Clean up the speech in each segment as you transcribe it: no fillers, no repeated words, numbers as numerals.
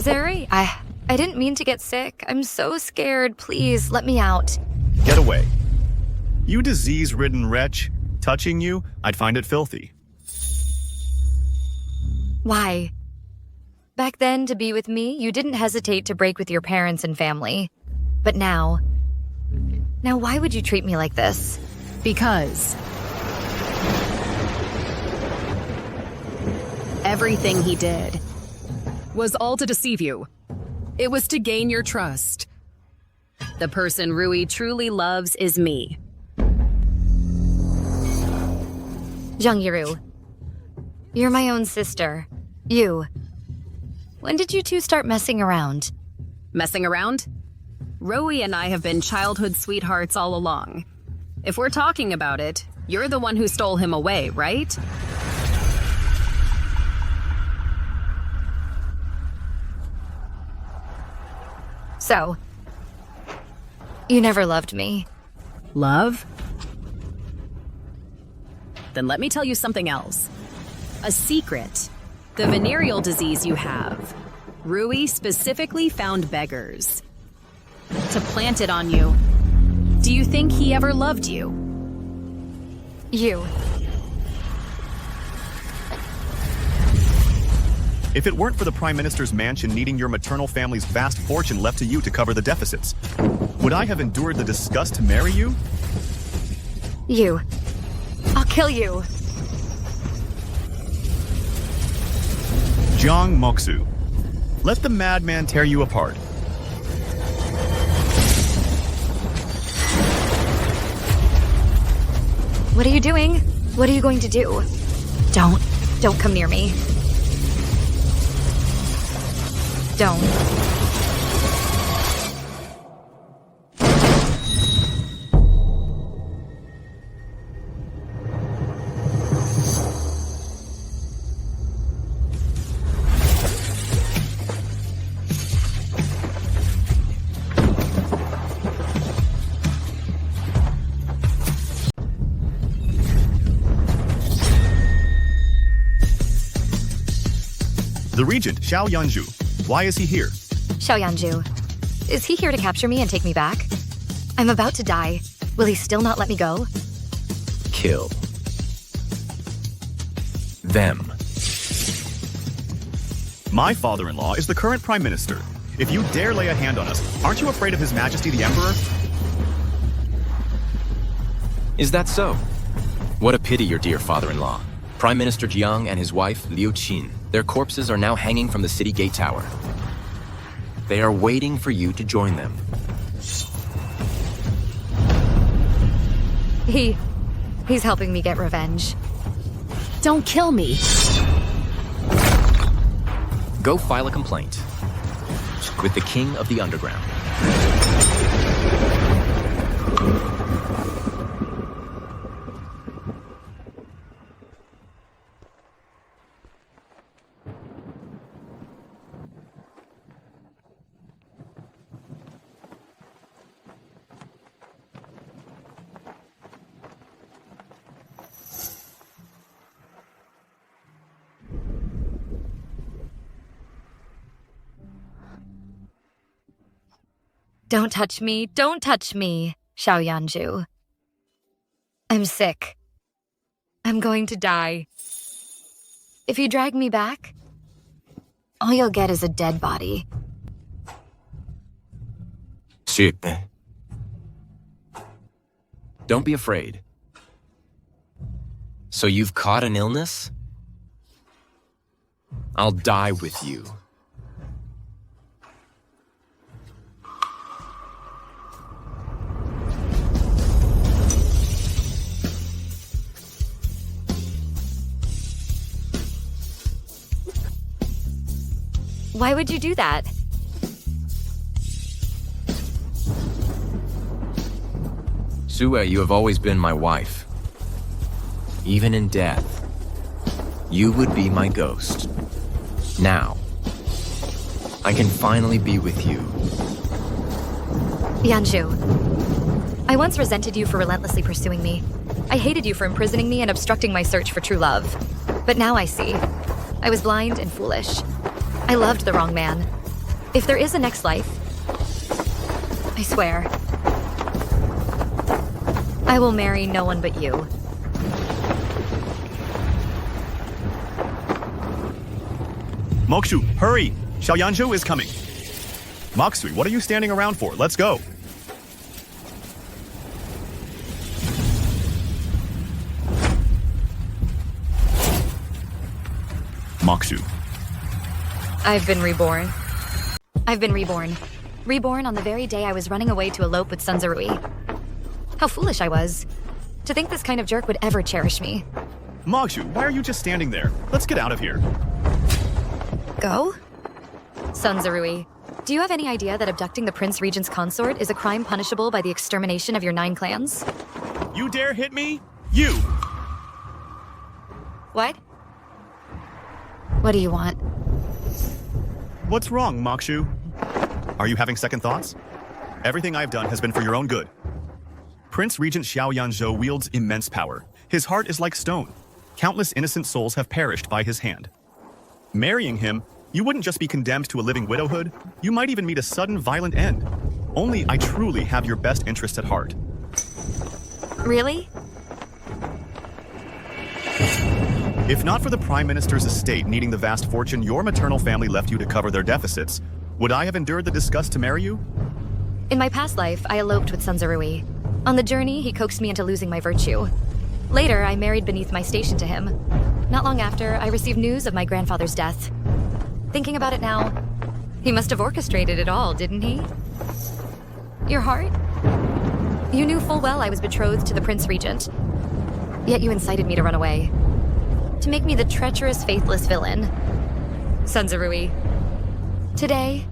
Zeri, I didn't mean to get sick. I'm so scared. Please, let me out. Get away. You disease-ridden wretch. Touching you, I'd find it filthy. Why? Back then, to be with me, you didn't hesitate to break with your parents and family. But now why would you treat me like this? Because everything he did was all to deceive you. It was to gain your trust. The person Rui truly loves is me. Zhang Yiru, you're my own sister. When did you two start messing around? Messing around? Rui and I have been childhood sweethearts all along. If we're talking about it, you're the one who stole him away, right? So, you never loved me. Love? Then let me tell you something else. A secret. The venereal disease you have. Rui specifically found beggars to plant it on you. Do you think he ever loved you? If it weren't for the Prime Minister's mansion needing your maternal family's vast fortune left to you to cover the deficits, would I have endured the disgust to marry you? I'll kill you. Jiang Moksu, let the madman tear you apart. What are you doing? What are you going to do? Don't come near me. Don't. The Regent, Xiao Yanzhou. Why is he here? Xiao Yanzhou. Is he here to capture me and take me back? I'm about to die. Will he still not let me go? Kill them. My father-in-law is the current Prime Minister. If you dare lay a hand on us, aren't you afraid of His Majesty the Emperor? Is that so? What a pity, your dear father-in-law. Prime Minister Jiang and his wife, Liu Qin, their corpses are now hanging from the city gate tower. They are waiting for you to join them. He's helping me get revenge. Don't kill me. Go file a complaint with the King of the Underground. Don't touch me, Xiao Yanzhou. I'm sick. I'm going to die. If you drag me back, all you'll get is a dead body. Shit. Don't be afraid. So you've caught an illness? I'll die with you. Why would you do that? Sue, you have always been my wife. Even in death, you would be my ghost. Now, I can finally be with you. Yanzhou, I once resented you for relentlessly pursuing me. I hated you for imprisoning me and obstructing my search for true love. But now I see. I was blind and foolish. I loved the wrong man. If there is a next life, I swear, I will marry no one but you. Mokshu, hurry! Xiao Yanzhou is coming. Moksui, what are you standing around for? Let's go. Mokshu. I've been reborn. I've been reborn. Reborn on the very day I was running away to elope with Sanzarui. How foolish I was. To think this kind of jerk would ever cherish me. Mokshu, why are you just standing there? Let's get out of here. Go? Sanzarui, do you have any idea that abducting the Prince Regent's consort is a crime punishable by the extermination of your 9 clans? You dare hit me? You! What? What do you want? What's wrong, Mokshu? Are you having second thoughts? Everything I've done has been for your own good. Prince Regent Xiao Yanzhou wields immense power. His heart is like stone. Countless innocent souls have perished by his hand. Marrying him, you wouldn't just be condemned to a living widowhood, you might even meet a sudden violent end. Only I truly have your best interest at heart. Really? If not for the Prime Minister's estate needing the vast fortune your maternal family left you to cover their deficits, would I have endured the disgust to marry you? In my past life, I eloped with Sanzarui. On the journey, he coaxed me into losing my virtue. Later, I married beneath my station to him. Not long after, I received news of my grandfather's death. Thinking about it now, he must have orchestrated it all, didn't he? Your heart? You knew full well I was betrothed to the Prince Regent. Yet you incited me to run away. To make me the treacherous, faithless villain. Sanzarui. Today,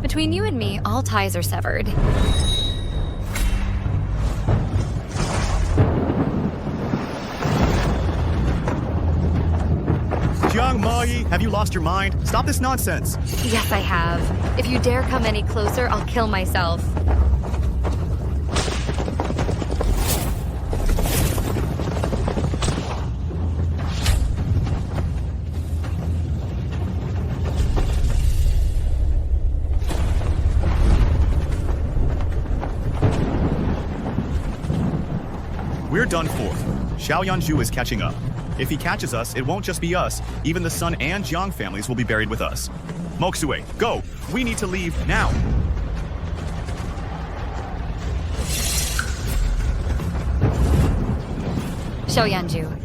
between you and me, all ties are severed. Jiang Mayi, have you lost your mind? Stop this nonsense. Yes, I have. If you dare come any closer, I'll kill myself. We're done for. Xiao Yanzhou is catching up. If he catches us, it won't just be us. Even the Sun and Jiang families will be buried with us. Moksue, go! We need to leave now! Xiao Yanzhou.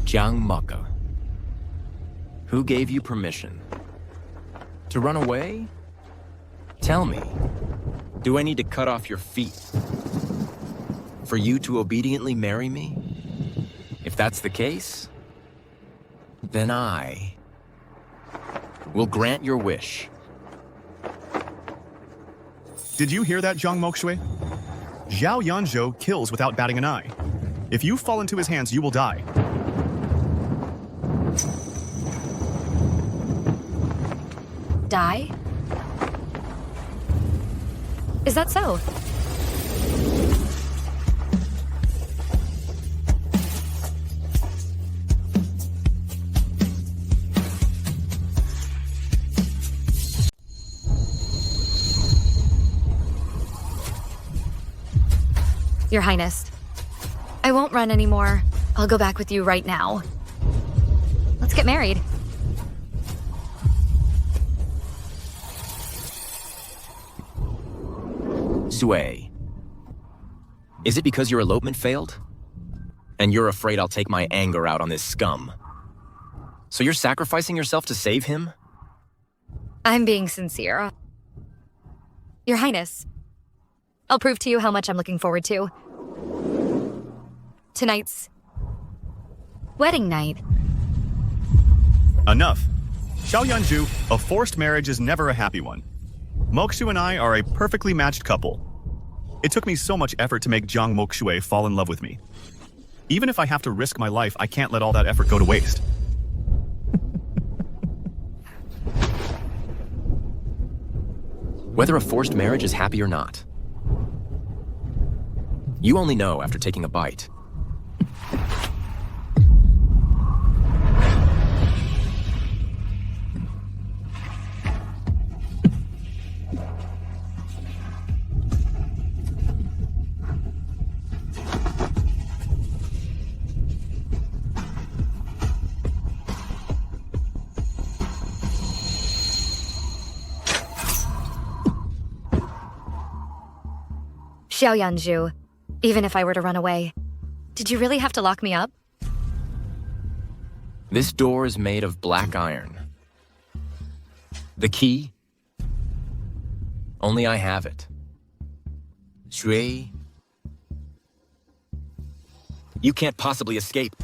Jiang Maka. Who gave you permission? To run away? Tell me, do I need to cut off your feet for you to obediently marry me? If that's the case, then I will grant your wish. Did you hear that, Jiang Moksue? Xiao Yanzhou kills without batting an eye. If you fall into his hands, you will die. Die? Is that so? Your Highness, I won't run anymore. I'll go back with you right now. Let's get married. Sui, is it because your elopement failed? And you're afraid I'll take my anger out on this scum? So you're sacrificing yourself to save him? I'm being sincere. Your Highness, I'll prove to you how much I'm looking forward to. Tonight's wedding night. Enough. Xiao Yanzhou, a forced marriage is never a happy one. Mokshu and I are a perfectly matched couple. It took me so much effort to make Jiang Moksue fall in love with me. Even if I have to risk my life, I can't let all that effort go to waste. Whether a forced marriage is happy or not, you only know after taking a bite. Xiao Yanzhou, even if I were to run away, did you really have to lock me up? This door is made of black iron. The key? Only I have it. Shui. You can't possibly escape.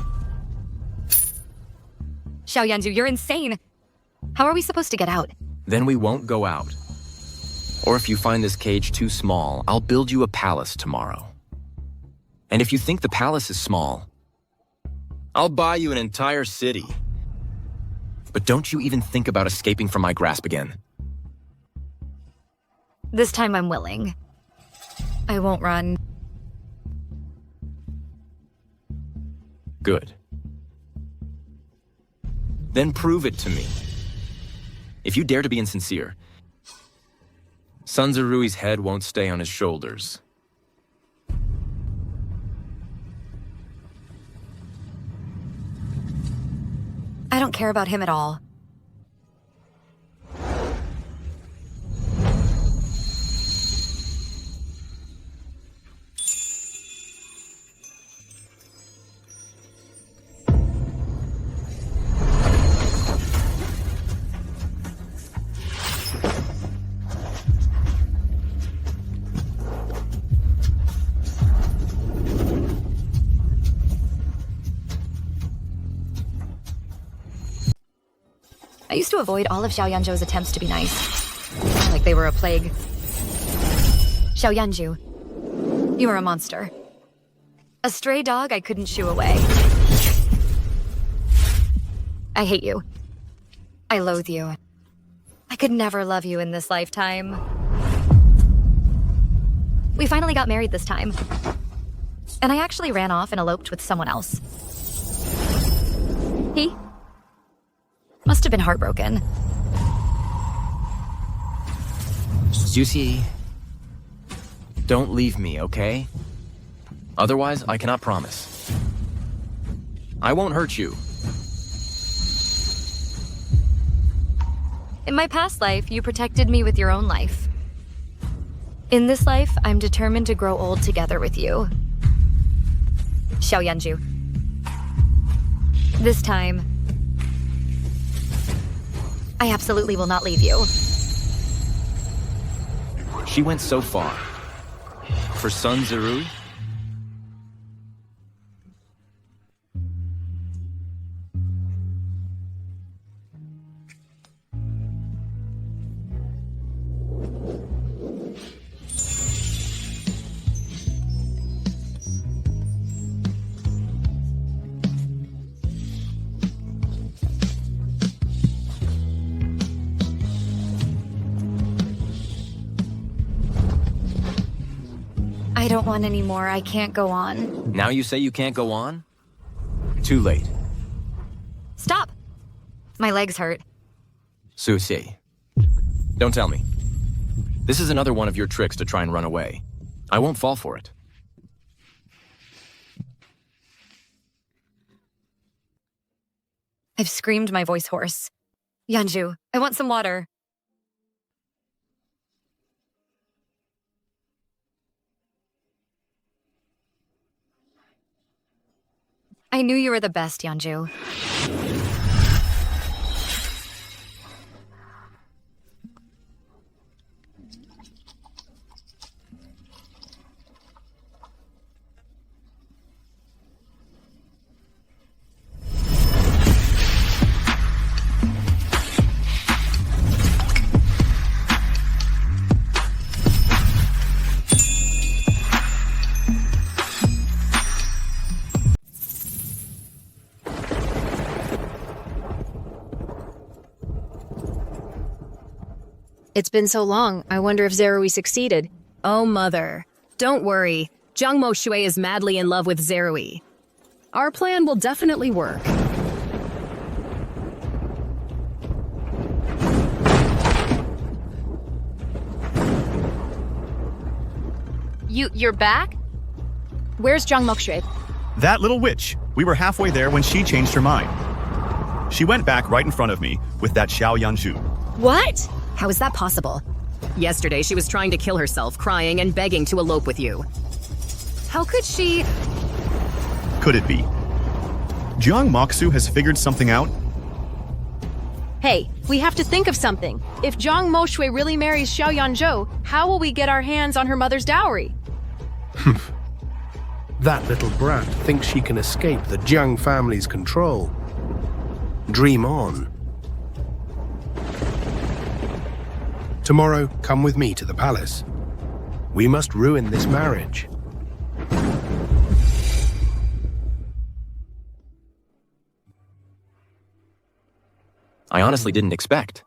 Xiao Yanzhou, you're insane. How are we supposed to get out? Then we won't go out. Or if you find this cage too small, I'll build you a palace tomorrow. And if you think the palace is small, I'll buy you an entire city. But don't you even think about escaping from my grasp again. This time I'm willing. I won't run. Good. Then prove it to me. If you dare to be insincere, Sun Zerui's head won't stay on his shoulders. I don't care about him at all. I used to avoid all of Xiao Yanzhou's attempts to be nice. Like they were a plague. Xiao Yanzhou, you are a monster. A stray dog I couldn't shoo away. I hate you. I loathe you. I could never love you in this lifetime. We finally got married this time. And I actually ran off and eloped with someone else. He must have been heartbroken. Juicy, don't leave me, okay? Otherwise, I cannot promise. I won't hurt you. In my past life, you protected me with your own life. In this life, I'm determined to grow old together with you. Xiao Yanzhou. This time, I absolutely will not leave you. She went so far. For Sun Zerui? I don't want any more. I can't go on. Now you say you can't go on? Too late. Stop! My legs hurt. Susi, don't tell me. This is another one of your tricks to try and run away. I won't fall for it. I've screamed my voice hoarse. Yanzhou, I want some water. I knew you were the best, Yanzhou. It's been so long, I wonder if Zerui succeeded. Oh, mother. Don't worry. Zhangmo Shui is madly in love with Zerui. Our plan will definitely work. You're back? Where's Zhang Mokshui? That little witch. We were halfway there when she changed her mind. She went back right in front of me with that Xiao Yanzhou. What? How is that possible? Yesterday, she was trying to kill herself, crying and begging to elope with you. How could she? Could it be? Jiang Moxu has figured something out? Hey, we have to think of something. If Zhang Moshui really marries Xiao Yanzhou, how will we get our hands on her mother's dowry? That little brat thinks she can escape the Jiang family's control. Dream on. Tomorrow, come with me to the palace. We must ruin this marriage. I honestly didn't expect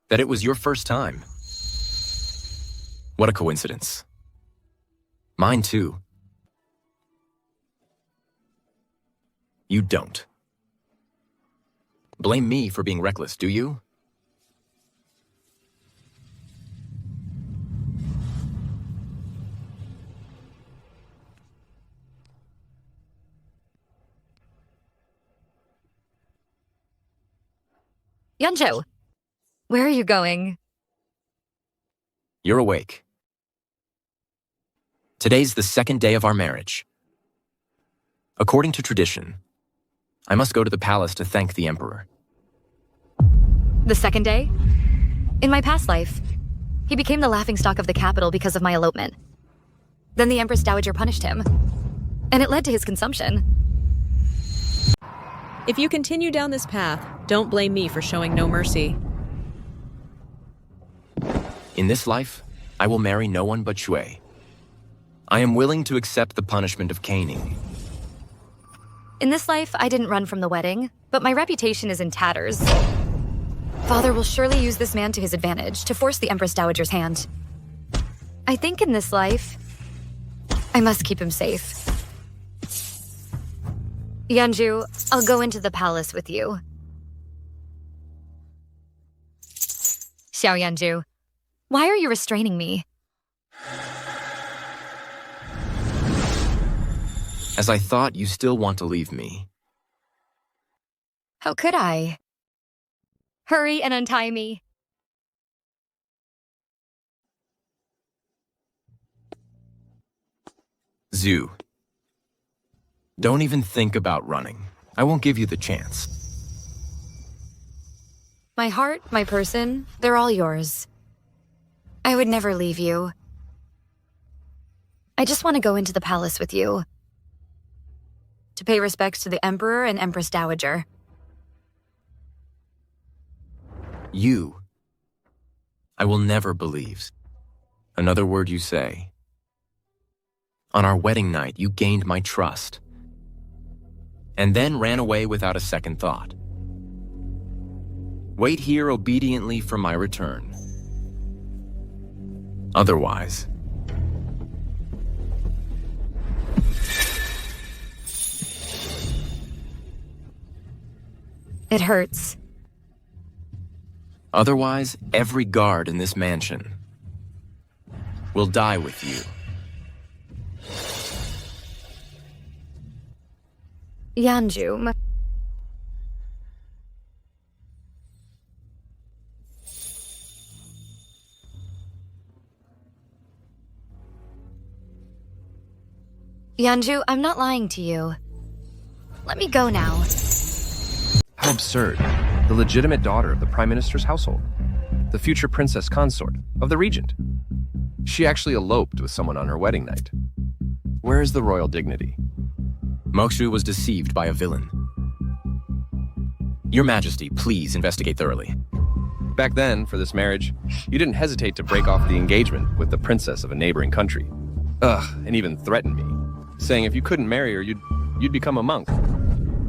that it was your first time. What a coincidence. Mine too. You don't blame me for being reckless, do you? Yanzhou, where are you going? You're awake. Today's the second day of our marriage. According to tradition, I must go to the palace to thank the emperor. The second day? In my past life, he became the laughingstock of the capital because of my elopement. Then the Empress Dowager punished him, and it led to his consumption. If you continue down this path, don't blame me for showing no mercy. In this life, I will marry no one but Shui. I am willing to accept the punishment of caning. In this life, I didn't run from the wedding, but my reputation is in tatters. Father will surely use this man to his advantage to force the Empress Dowager's hand. I think in this life, I must keep him safe. Yanzhou, I'll go into the palace with you. Xiao Yanzhou, why are you restraining me? As I thought, you still want to leave me. How could I? Hurry and untie me. Zhu, don't even think about running. I won't give you the chance. My heart, my person, they're all yours. I would never leave you. I just want to go into the palace with you. To pay respects to the Emperor and Empress Dowager. You. I will never believe another word you say. On our wedding night, you gained my trust, and then ran away without a second thought. Wait here obediently for my return. Otherwise, it hurts. otherwise, every guard in this mansion will die with you. Yanzhou. Yanzhou, I'm not lying to you. Let me go now. How absurd. The legitimate daughter of the Prime Minister's household. The future princess consort of the regent. She actually eloped with someone on her wedding night. Where is the royal dignity? Mokshu was deceived by a villain. Your Majesty, please investigate thoroughly. Back then, for this marriage, you didn't hesitate to break off the engagement with the princess of a neighboring country. And even threaten me, saying if you couldn't marry her, you'd become a monk.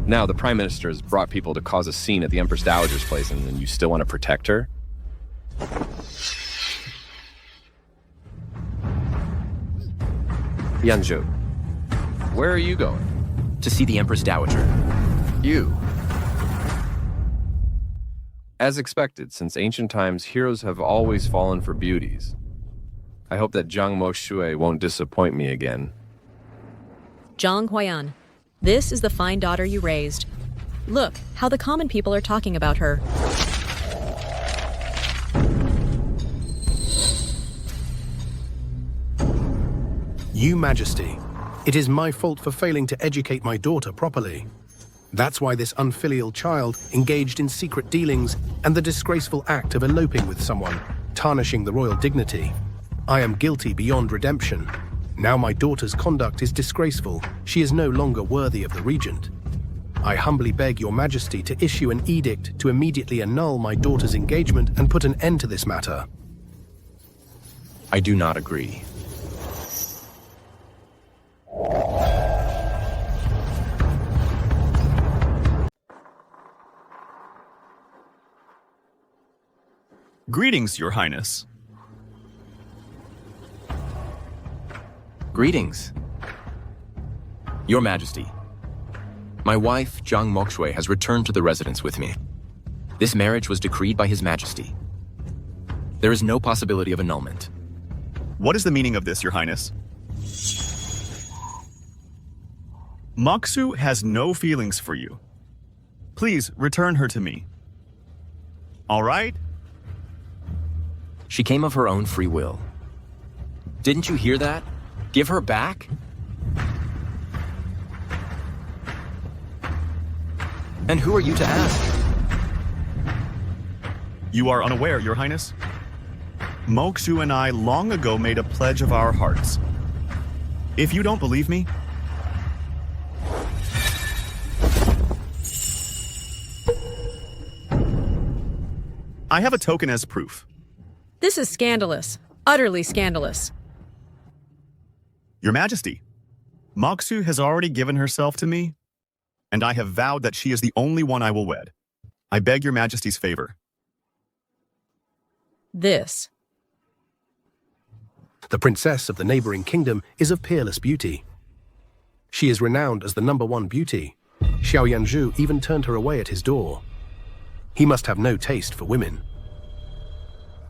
Now the Prime Minister has brought people to cause a scene at the Empress Dowager's place, and you still want to protect her? Yanzhou, where are you going? To see the Empress Dowager. You. As expected, since ancient times, heroes have always fallen for beauties. I hope that Zhang Moshui won't disappoint me again. Zhang Huayan, this is the fine daughter you raised. Look how the common people are talking about her. You Majesty, it is my fault for failing to educate my daughter properly. That's why this unfilial child engaged in secret dealings and the disgraceful act of eloping with someone, tarnishing the royal dignity. I am guilty beyond redemption. Now my daughter's conduct is disgraceful. She is no longer worthy of the regent. I humbly beg your Majesty to issue an edict to immediately annul my daughter's engagement and put an end to this matter. I do not agree. Greetings, Your Highness. Greetings. Your Majesty. My wife, Zhang Mokshui, has returned to the residence with me. This marriage was decreed by His Majesty. There is no possibility of annulment. What is the meaning of this, Your Highness? Moksu has no feelings for you. Please return her to me. All right? She came of her own free will. Didn't you hear that? Give her back? And who are you to ask? You are unaware, Your Highness. Moksu and I long ago made a pledge of our hearts. If you don't believe me, I have a token as proof. This is scandalous. Utterly scandalous. Your Majesty, Moksu has already given herself to me, and I have vowed that she is the only one I will wed. I beg Your Majesty's favor. This. The princess of the neighboring kingdom is of peerless beauty. She is renowned as the #1 beauty. Xiao Yanzhou even turned her away at his door. He must have no taste for women.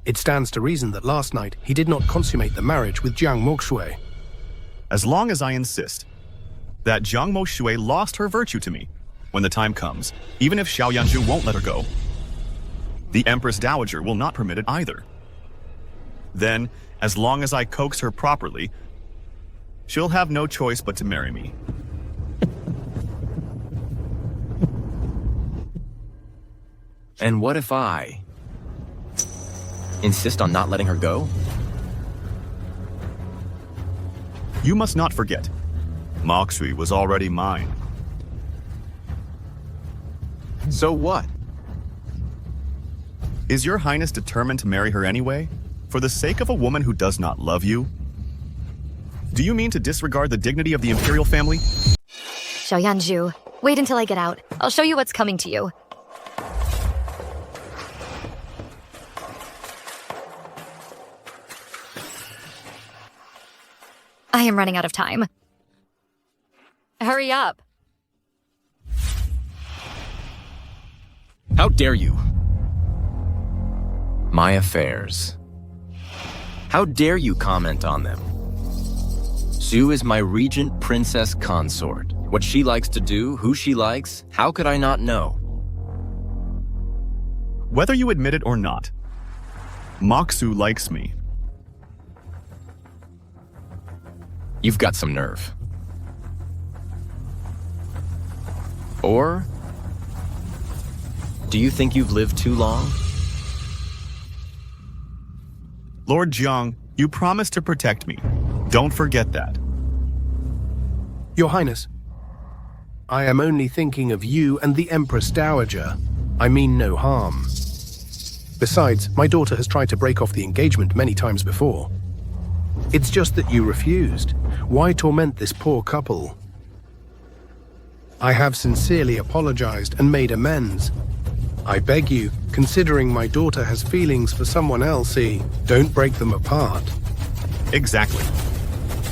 It stands to reason that last night he did not consummate the marriage with Zhang Mokshui. As long as I insist that Zhang Mokshui lost her virtue to me when the time comes, even if Xiao Yanzhou won't let her go, the Empress Dowager will not permit it either. Then, as long as I coax her properly, she'll have no choice but to marry me. And what if I insist on not letting her go? You must not forget, Mokshui was already mine. So what? Is Your Highness determined to marry her anyway, for the sake of a woman who does not love you? Do you mean to disregard the dignity of the imperial family? Xiao Yanzhou, wait until I get out. I'll show you what's coming to you. I am running out of time. Hurry up. How dare you? My affairs. How dare you comment on them? Sue is my regent princess consort. What she likes to do, who she likes, how could I not know? Whether you admit it or not, Moksu likes me. You've got some nerve. Or do you think you've lived too long? Lord Jiang, you promised to protect me. Don't forget that. Your Highness, I am only thinking of you and the Empress Dowager. I mean no harm. Besides, my daughter has tried to break off the engagement many times before. It's just that you refused. Why torment this poor couple? I have sincerely apologized and made amends. I beg you, considering my daughter has feelings for someone else, don't break them apart. Exactly.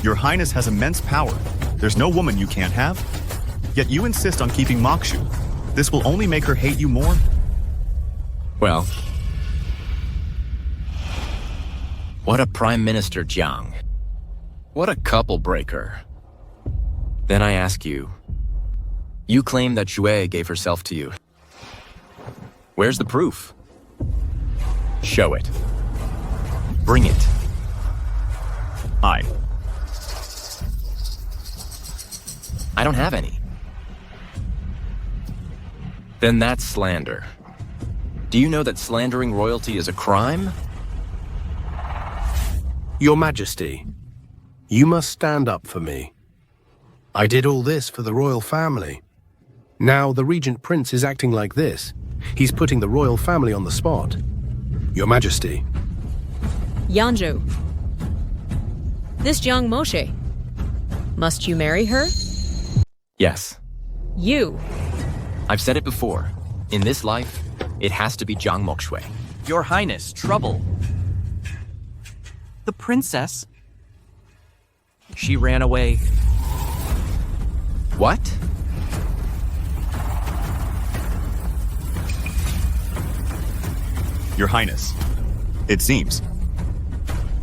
Your Highness has immense power. There's no woman you can't have. Yet you insist on keeping Mokshu. This will only make her hate you more. Well, what a Prime Minister, Jiang. What a couple breaker. Then I ask you, you claim that Xue gave herself to you. Where's the proof? Show it. Bring it. I I don't have any. Then that's slander. Do you know that slandering royalty is a crime? Your Majesty, you must stand up for me. I did all this for the royal family. Now the Regent Prince is acting like this. He's putting the royal family on the spot. Your Majesty. Yanzhou. This Jiang Moshe. Must you marry her? Yes. You. I've said it before. In this life, it has to be Jiang Moshui. Your Highness, trouble. The princess. She ran away. What? Your Highness, it seems.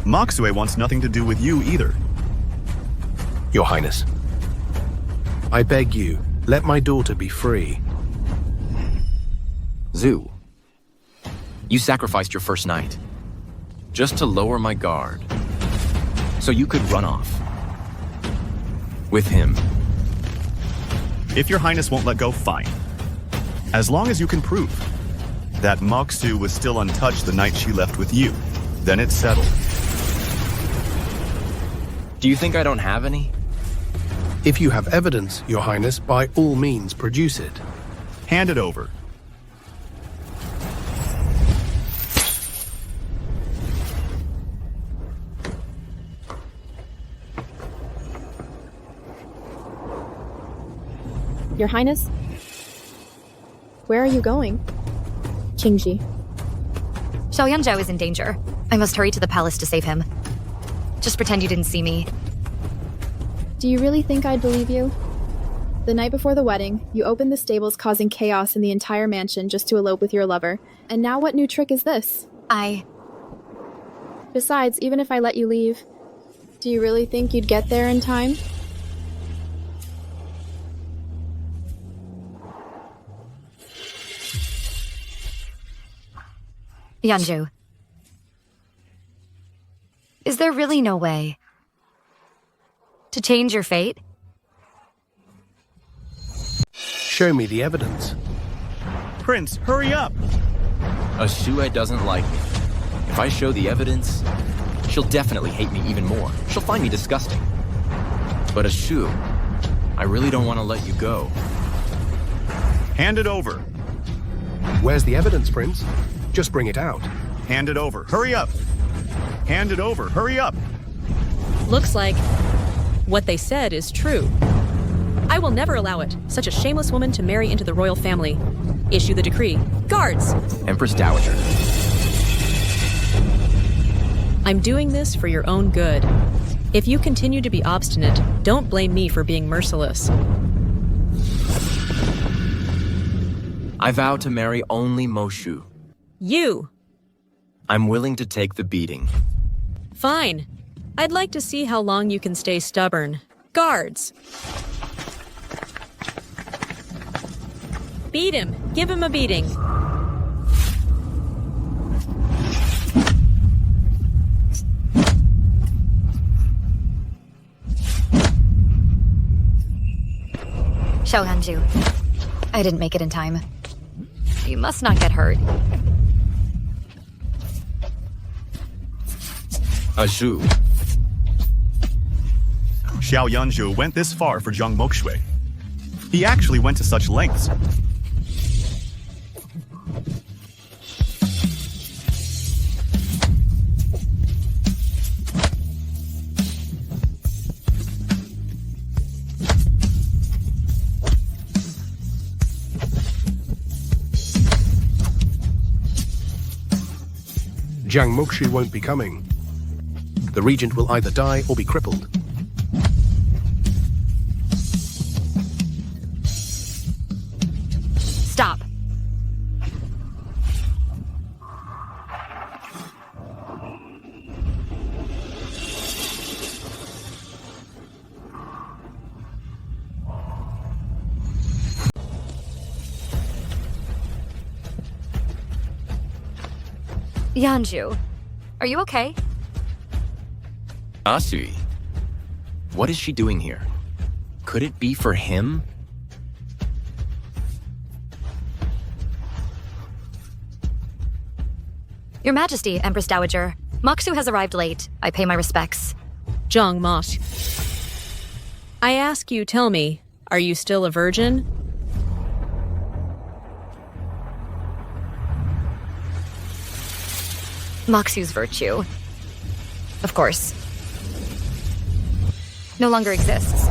Moxue wants nothing to do with you either. Your Highness. I beg you, let my daughter be free. Zhu, you sacrificed your first night just to lower my guard so you could run off with him. If your Highness won't let go, fine. As long as you can prove that Moxue was still untouched the night she left with you, then it's settled. Do you think I don't have any? If you have evidence, Your Highness, by all means produce it. Hand it over. Your Highness? Where are you going? Qingji. Xiao Yanzhou is in danger. I must hurry to the palace to save him. Just pretend you didn't see me. Do you really think I'd believe you? The night before the wedding, you opened the stables causing chaos in the entire mansion just to elope with your lover. And now what new trick is this? Besides, even if I let you leave, do you really think you'd get there in time? Yanzhou. Is there really no way to change your fate? Show me the evidence. Prince, hurry up! Xiao doesn't like me. If I show the evidence, she'll definitely hate me even more. She'll find me disgusting. But Xiao, I really don't want to let you go. Hand it over. Where's the evidence, Prince? Just bring it out. Hand it over. Hurry up! Hand it over. Hurry up! Looks like what they said is true. I will never allow it. Such a shameless woman to marry into the royal family. Issue the decree. Guards! Empress Dowager. I'm doing this for your own good. If you continue to be obstinate, don't blame me for being merciless. I vow to marry only Moshu. You! I'm willing to take the beating. Fine. I'd like to see how long you can stay stubborn. Guards! Beat him! Give him a beating! Xiao Yanzhou. I didn't make it in time. You must not get hurt. Xiao. Xiao Yanzhou went this far for Jiang Moshui. He actually went to such lengths. Jiang Moshui won't be coming. The regent will either die or be crippled. Stop. Yanzhou, are you okay? Asui. What is she doing here? Could it be for him? Your Majesty, Empress Dowager. Moxu has arrived late. I pay my respects. Zhang Mosh. I ask you, tell me, are you still a virgin? Moxu's virtue, of course, no longer exists.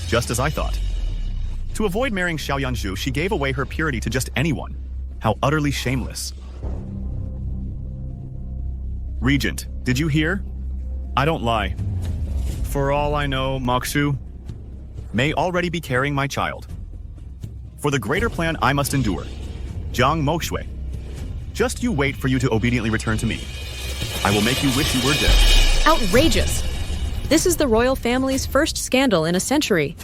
Just as I thought. To avoid marrying Xiao Yanzhou, she gave away her purity to just anyone. How utterly shameless. Regent, did you hear? I don't lie. For all I know, Moxu may already be carrying my child. For the greater plan I must endure. Jiang Moshui. Just you wait for you to obediently return to me. I will make you wish you were dead. Outrageous! This is the royal family's first scandal in a century.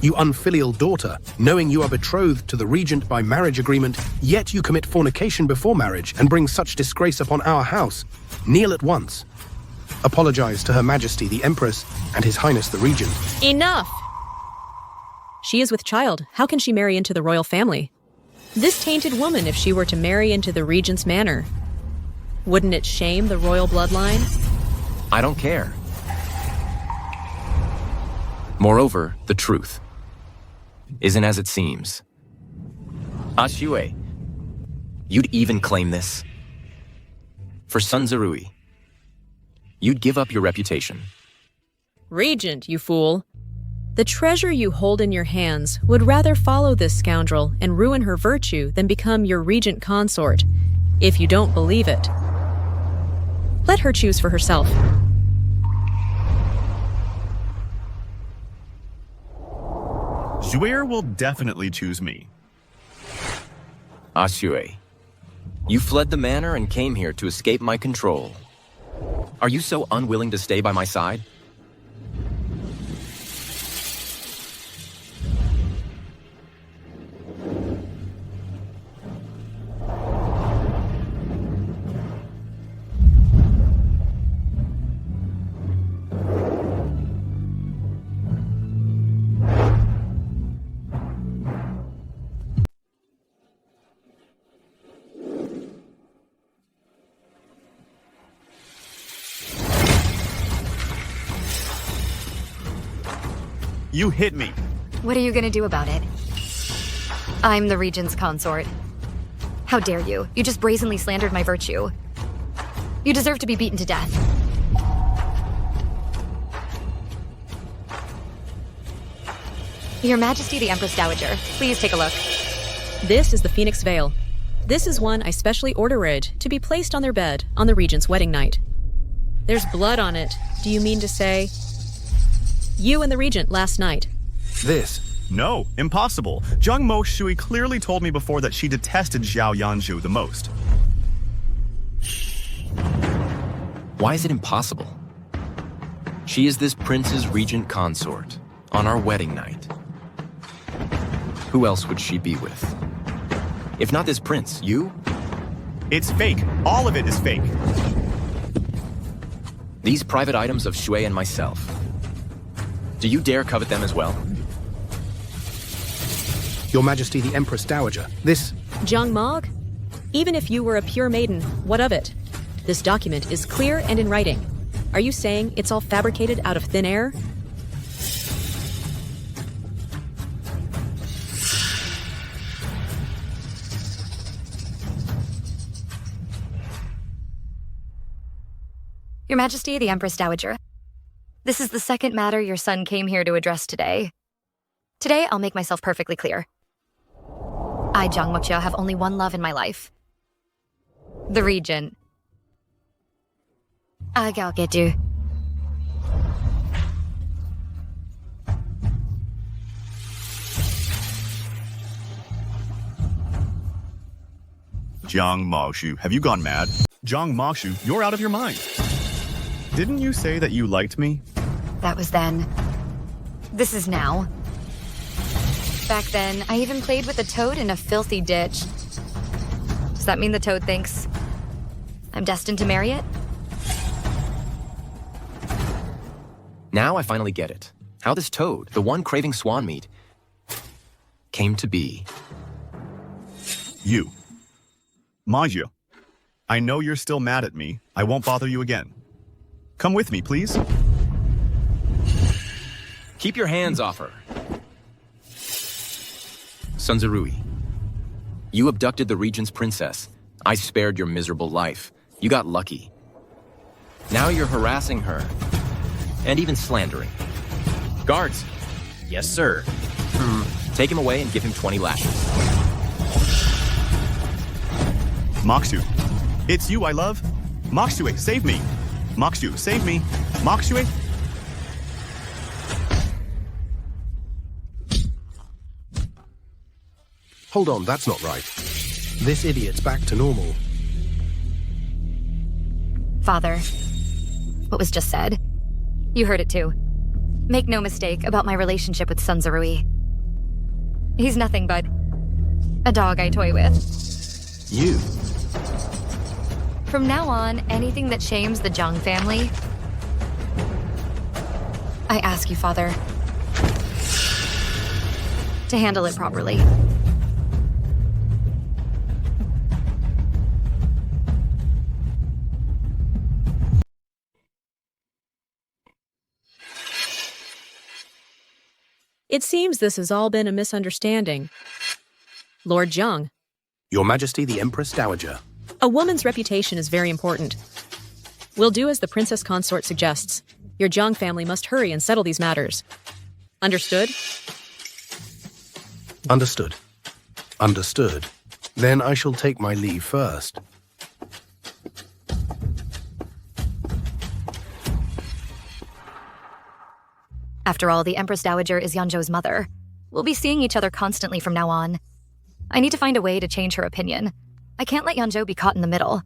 You unfilial daughter, knowing you are betrothed to the regent by marriage agreement, yet you commit fornication before marriage and bring such disgrace upon our house. Kneel at once. Apologize to Her Majesty the Empress and His Highness the Regent. Enough! She is with child. How can she marry into the royal family? This tainted woman, if she were to marry into the regent's manor, wouldn't it shame the royal bloodline? I don't care. Moreover, the truth isn't as it seems. Ashue, you'd even claim this. For Sun Zerui, you'd give up your reputation. Regent, you fool. The treasure you hold in your hands would rather follow this scoundrel and ruin her virtue than become your regent consort, if you don't believe it. Let her choose for herself. Zhuir will definitely choose me. Ashue, you fled the manor and came here to escape my control. Are you so unwilling to stay by my side? You hit me. What are you gonna do about it? I'm the regent's consort. How dare you? You just brazenly slandered my virtue. You deserve to be beaten to death. Your Majesty the Empress Dowager, please take a look. This is the Phoenix Veil. This is one I specially ordered to be placed on their bed on the regent's wedding night. There's blood on it. Do you mean to say you and the regent last night? This. No, impossible. Jiang Moshui clearly told me before that she detested Xiao Yanzhou the most. Why is it impossible? She is this prince's regent consort on our wedding night. Who else would she be with? If not this prince, you? It's fake. All of it is fake. These private items of Shui and myself. Do you dare covet them as well? Your Majesty the Empress Dowager, this... Jiang Mog? Even if you were a pure maiden, what of it? This document is clear and in writing. Are you saying it's all fabricated out of thin air? Your Majesty the Empress Dowager, this is the second matter your son came here to address today. Today, I'll make myself perfectly clear. I, Jiang Moxiao, have only one love in my life. The Regent. I'll get you. Jiang Moshu, have you gone mad? Jiang Moshu, you're out of your mind. Didn't you say that you liked me? That was then. This is now. Back then, I even played with a toad in a filthy ditch. Does that mean the toad thinks I'm destined to marry it? Now I finally get it. How this toad, the one craving swan meat, came to be. You. Maju. I know you're still mad at me. I won't bother you again. Come with me, please. Keep your hands off her. Sunzarui, you abducted the region's princess. I spared your miserable life. You got lucky. Now you're harassing her. And even slandering. Guards! Yes, sir. Take him away and give him 20 lashes. Mokshu. It's you I love. Mokshu, save me. Mokshu, save me. Mokshu. Hold on, that's not right. This idiot's back to normal. Father, what was just said? You heard it too. Make no mistake about my relationship with Sunzarui. He's nothing but a dog I toy with. You. From now on, anything that shames the Zhang family, I ask you, Father, to handle it properly. It seems this has all been a misunderstanding. Lord Zhang, Your Majesty the Empress Dowager. a woman's reputation is very important. We'll do as the princess consort suggests. Your Zhang family must hurry and settle these matters. Understood? Understood. Understood. Then I shall take my leave first. After all, the Empress Dowager is Yanzhou's mother. We'll be seeing each other constantly from now on. I need to find a way to change her opinion. I can't let Yanzhou be caught in the middle.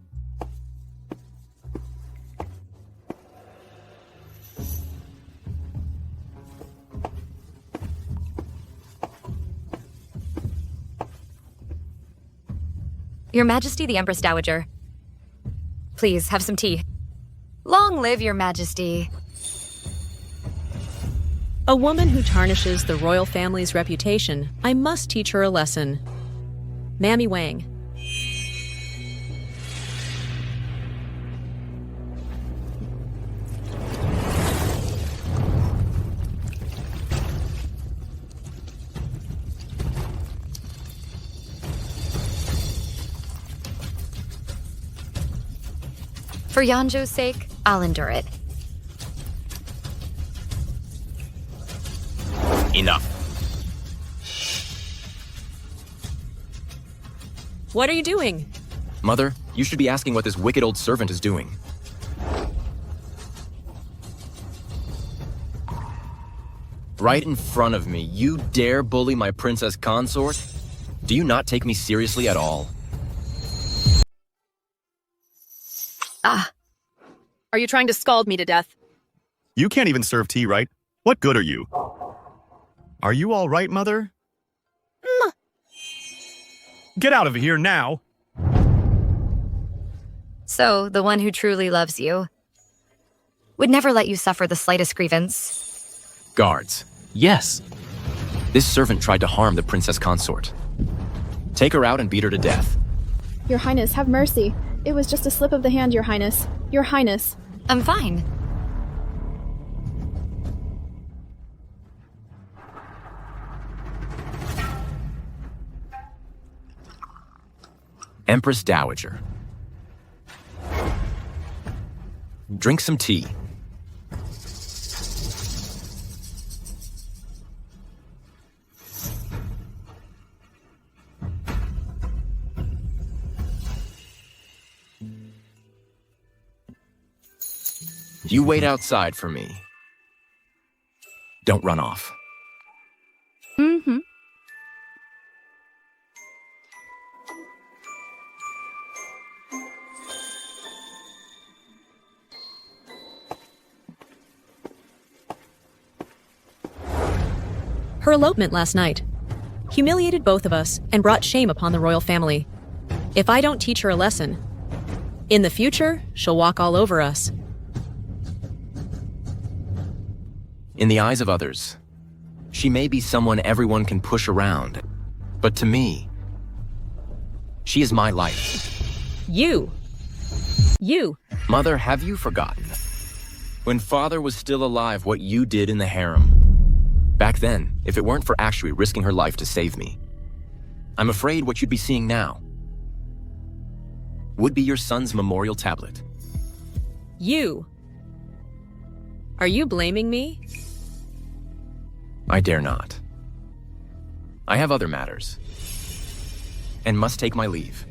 Your Majesty the Empress Dowager. Please, have some tea. Long live Your Majesty. A woman who tarnishes the royal family's reputation, I must teach her a lesson. Mammy Wang. For Yanzhou's sake, I'll endure it. Enough. What are you doing? Mother, you should be asking what this wicked old servant is doing. Right in front of me, you dare bully my princess consort? Do you not take me seriously at all? Are you trying to scald me to death? You can't even serve tea, right? What good are you? Are you all right, Mother? Get out of here now! So, the one who truly loves you would never let you suffer the slightest grievance. Guards, Yes. this servant tried to harm the princess consort. Take her out and beat her to death. Your Highness, have mercy. It was just a slip of the hand, Your Highness. Your Highness. I'm fine. Empress Dowager. Drink some tea. You wait outside for me. Don't run off. Mm-hmm. Her elopement last night humiliated both of us and brought shame upon the royal family. If I don't teach her a lesson, in the future, she'll walk all over us. In the eyes of others, she may be someone everyone can push around, but to me, she is my life. You. Mother, have you forgotten? When father was still alive, what you did in the harem. Back then, if it weren't for Ashui risking her life to save me, I'm afraid what you'd be seeing now would be your son's memorial tablet. You. Are you blaming me? I dare not. I have other matters, and must take my leave.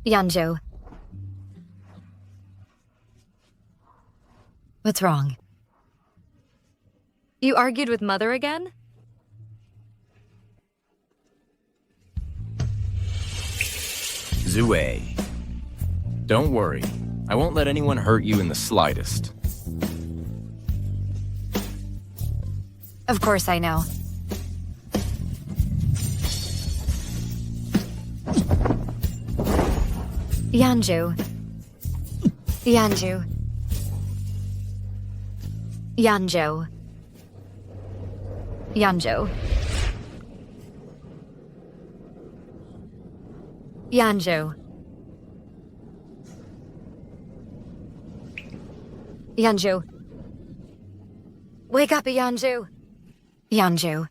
Yanzhou. What's wrong? You argued with Mother again? Zue. Don't worry. I won't let anyone hurt you in the slightest. Of course I know. Yanzhou. Yanzhou. Yanzhou. Yanzhou. Yanzhou. Yanzhou. Wake up, Yanzhou. Yanzhou.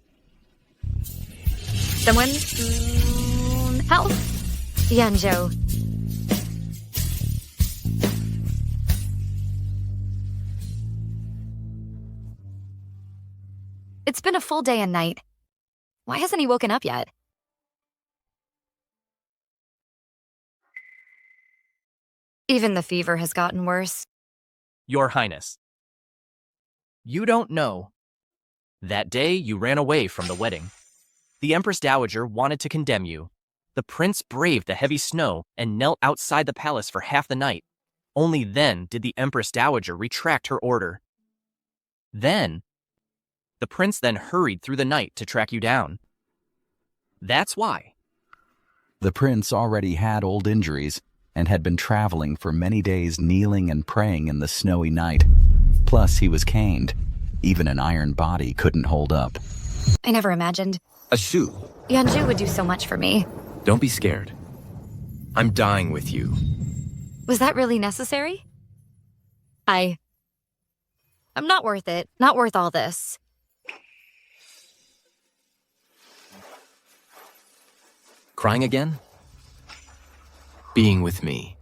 Someone? Help! Yanzhou. It's been a full day and night. Why hasn't he woken up yet? Even the fever has gotten worse. Your Highness. You don't know. That day you ran away from the wedding. The Empress Dowager wanted to condemn you. The prince braved the heavy snow and knelt outside the palace for half the night. Only then did the Empress Dowager retract her order. The prince then hurried through the night to track you down. That's why. The prince already had old injuries and had been traveling for many days, kneeling and praying in the snowy night. Plus, he was caned. Even an iron body couldn't hold up. I never imagined. Ashu, Yanzhou would do so much for me. don't be scared. I'm dying with you. Was that really necessary? I'm not worth it. Not worth all this. Crying again? Being with me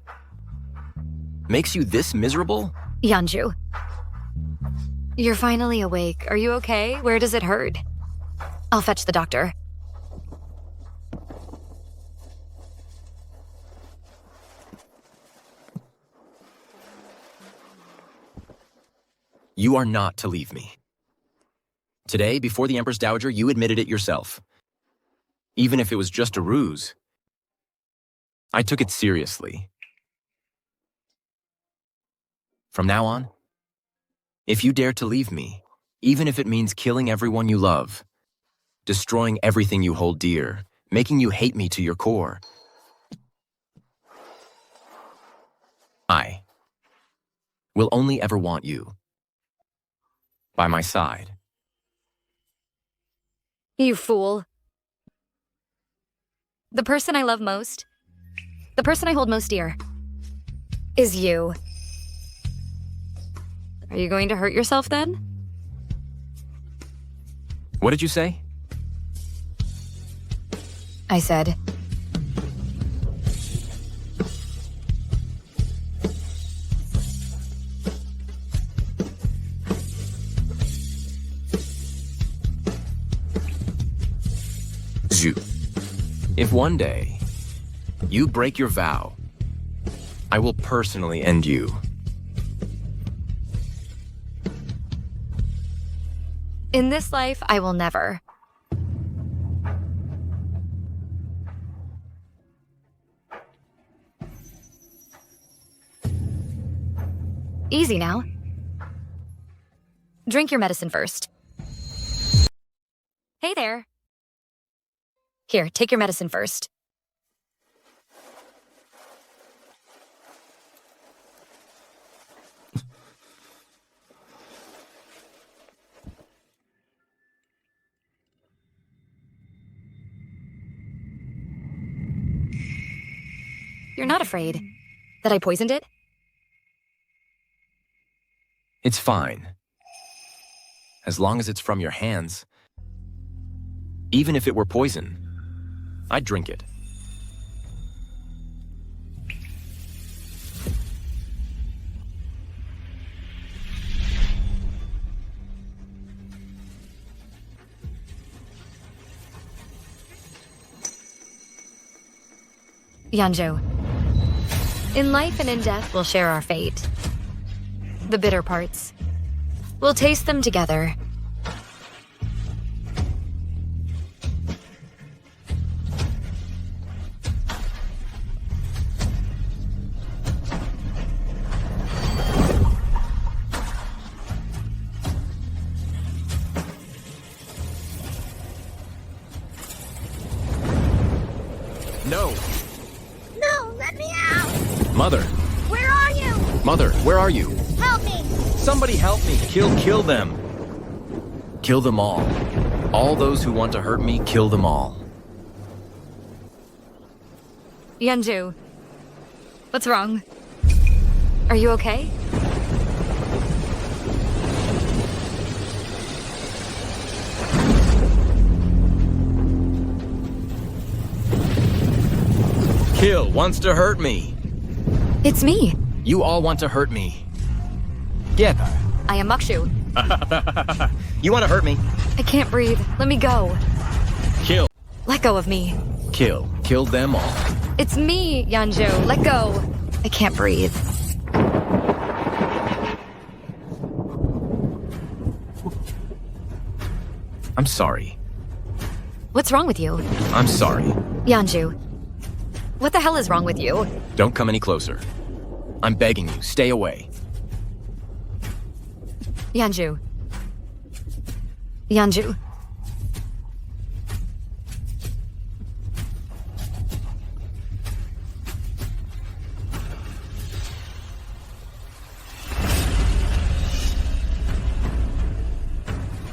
makes you this miserable? Yanzhou. You're finally awake. Are you okay? Where does it hurt? I'll fetch the doctor. You are not to leave me. Today, before the Empress Dowager, you admitted it yourself. Even if it was just a ruse, I took it seriously. From now on, if you dare to leave me, even if it means killing everyone you love, destroying everything you hold dear, making you hate me to your core, I will only ever want you by my side. You fool. The person I love most, the person I hold most dear, is you. Are you going to hurt yourself then? What did you say? I said, If one day you break your vow, I will personally end you. In this life, I will never. Easy now. Drink your medicine first. Hey there. Here, take your medicine first. You're not afraid that I poisoned it? It's fine. As long as it's from your hands. Even if it were poison, I'd drink it. Yanzhou. In life and in death, we'll share our fate. The bitter parts. We'll taste them together. No! No, let me out! Mother! Where are you? Mother, where are you? Help me! Somebody help me! Kill them! Kill them all. All those who want to hurt me, kill them all. Yanzhou. What's wrong? Are you okay? Kill wants to hurt me. It's me. You all want to hurt me. Get. I am Mukshu. You want to hurt me? I can't breathe. Let me go. Kill. Let go of me. Kill. Kill them all. It's me, Yanzhou. Let go. I can't breathe. I'm sorry. What's wrong with you? I'm sorry. Yanzhou. What the hell is wrong with you? Don't come any closer. I'm begging you, stay away. Yanzhou. Yanzhou.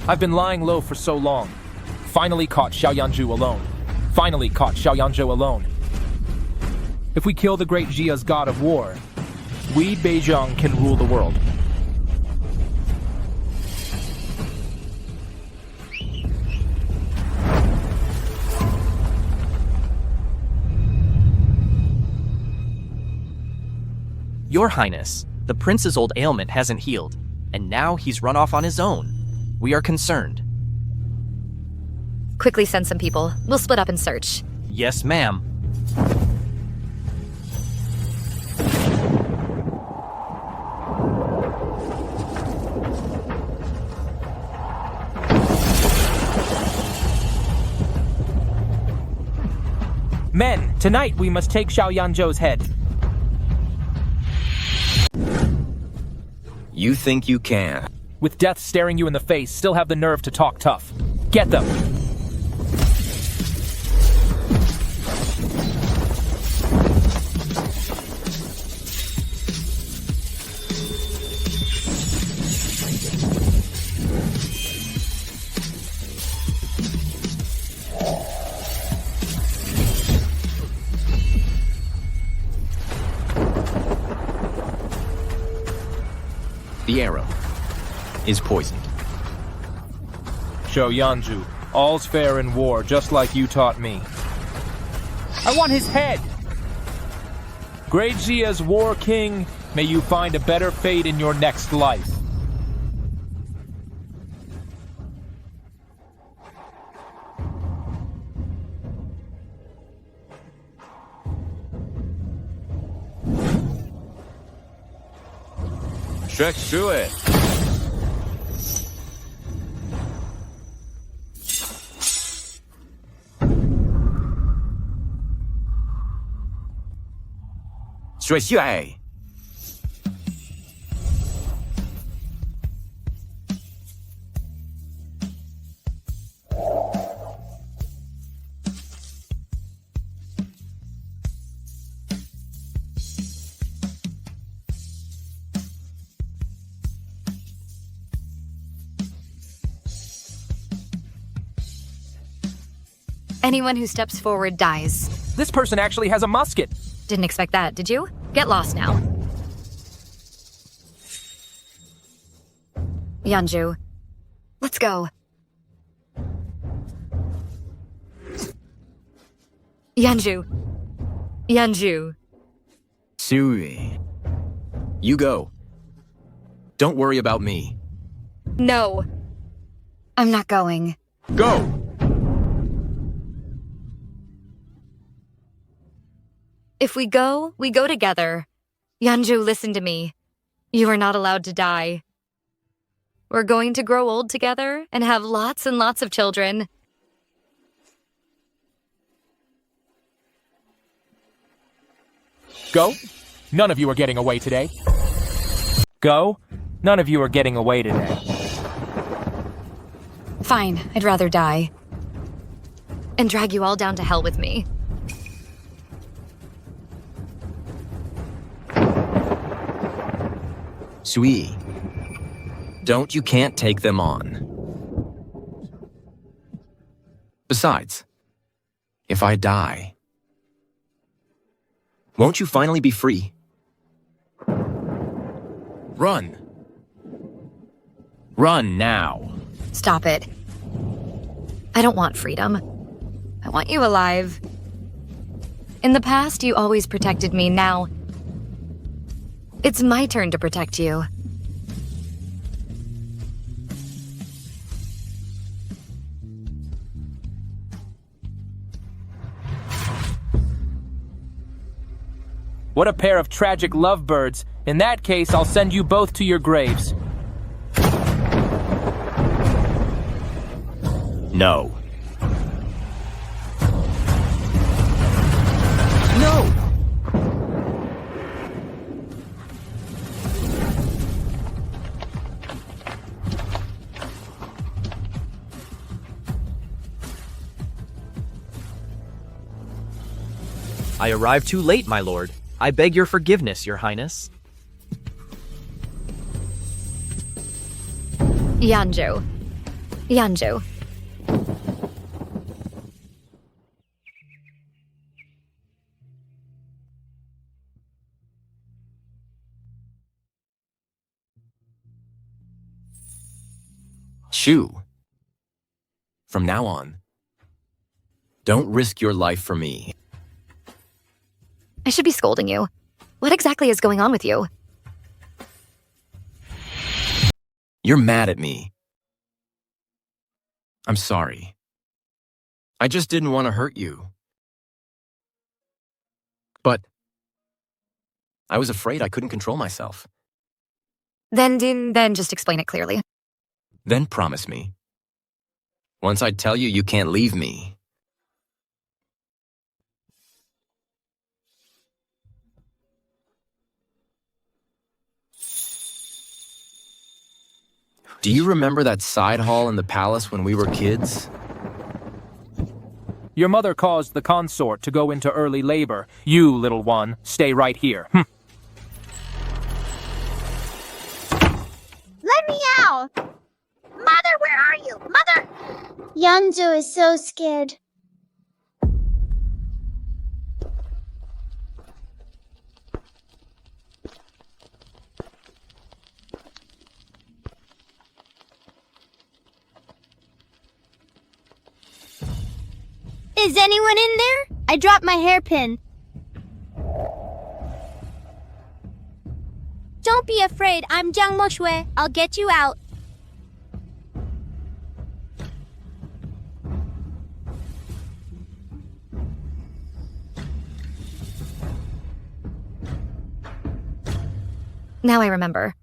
I've been lying low for so long. Finally caught Xiao Yanzhou alone. Finally caught Xiao Yanzhou alone. If we kill the great Jia's god of war, we Beijing can rule the world. Your Highness, the prince's old ailment hasn't healed, and now he's run off on his own. We are concerned. Quickly send some people. We'll split up and search. Yes, ma'am. Men, tonight we must take Xiao Yanzhou's head. You think you can? With death staring you in the face, still have the nerve to talk tough. Get them! The arrow is poisoned. Xiao Yanzhou, all's fair in war, just like you taught me. I want his head! Great Xia's war king, may you find a better fate in your next life. Check Shui. Shui. Anyone who steps forward dies. This person actually has a musket. Didn't expect that, did you? Get lost now. Yanzhou, let's go. Yanzhou. Yanzhou. Sui. You go. Don't worry about me. No. I'm not going. Go! If we go together. Yanzhou, listen to me. You are not allowed to die. We're going to grow old together and have lots and lots of children. Go. None of you are getting away today. Go. None of you are getting away today. Fine, I'd rather die. And drag you all down to hell with me. Sui. Don't you can't take them on. Besides, if I die, won't you finally be free? Run. Run now. Stop it. I don't want freedom. I want you alive. In the past, you always protected me. Now, it's my turn to protect you. What a pair of tragic lovebirds. In that case, I'll send you both to your graves. No. No! I arrived too late, my lord. I beg your forgiveness, your highness. Yanzhou. Yanzhou. Shu. From now on, don't risk your life for me. I should be scolding you. What exactly is going on with you? You're mad at me. I'm sorry. I just didn't want to hurt you. But I was afraid I couldn't control myself. Then just explain it clearly. Then promise me. Once I tell you, you can't leave me. Do you remember that side hall in the palace when we were kids? Your mother caused the consort to go into early labor. You, little one, stay right here. Let me out! Mother, where are you? Mother! Yanzhou is so scared. Is anyone in there? I dropped my hairpin. Don't be afraid. I'm Jiang Moshui. I'll get you out. Now I remember.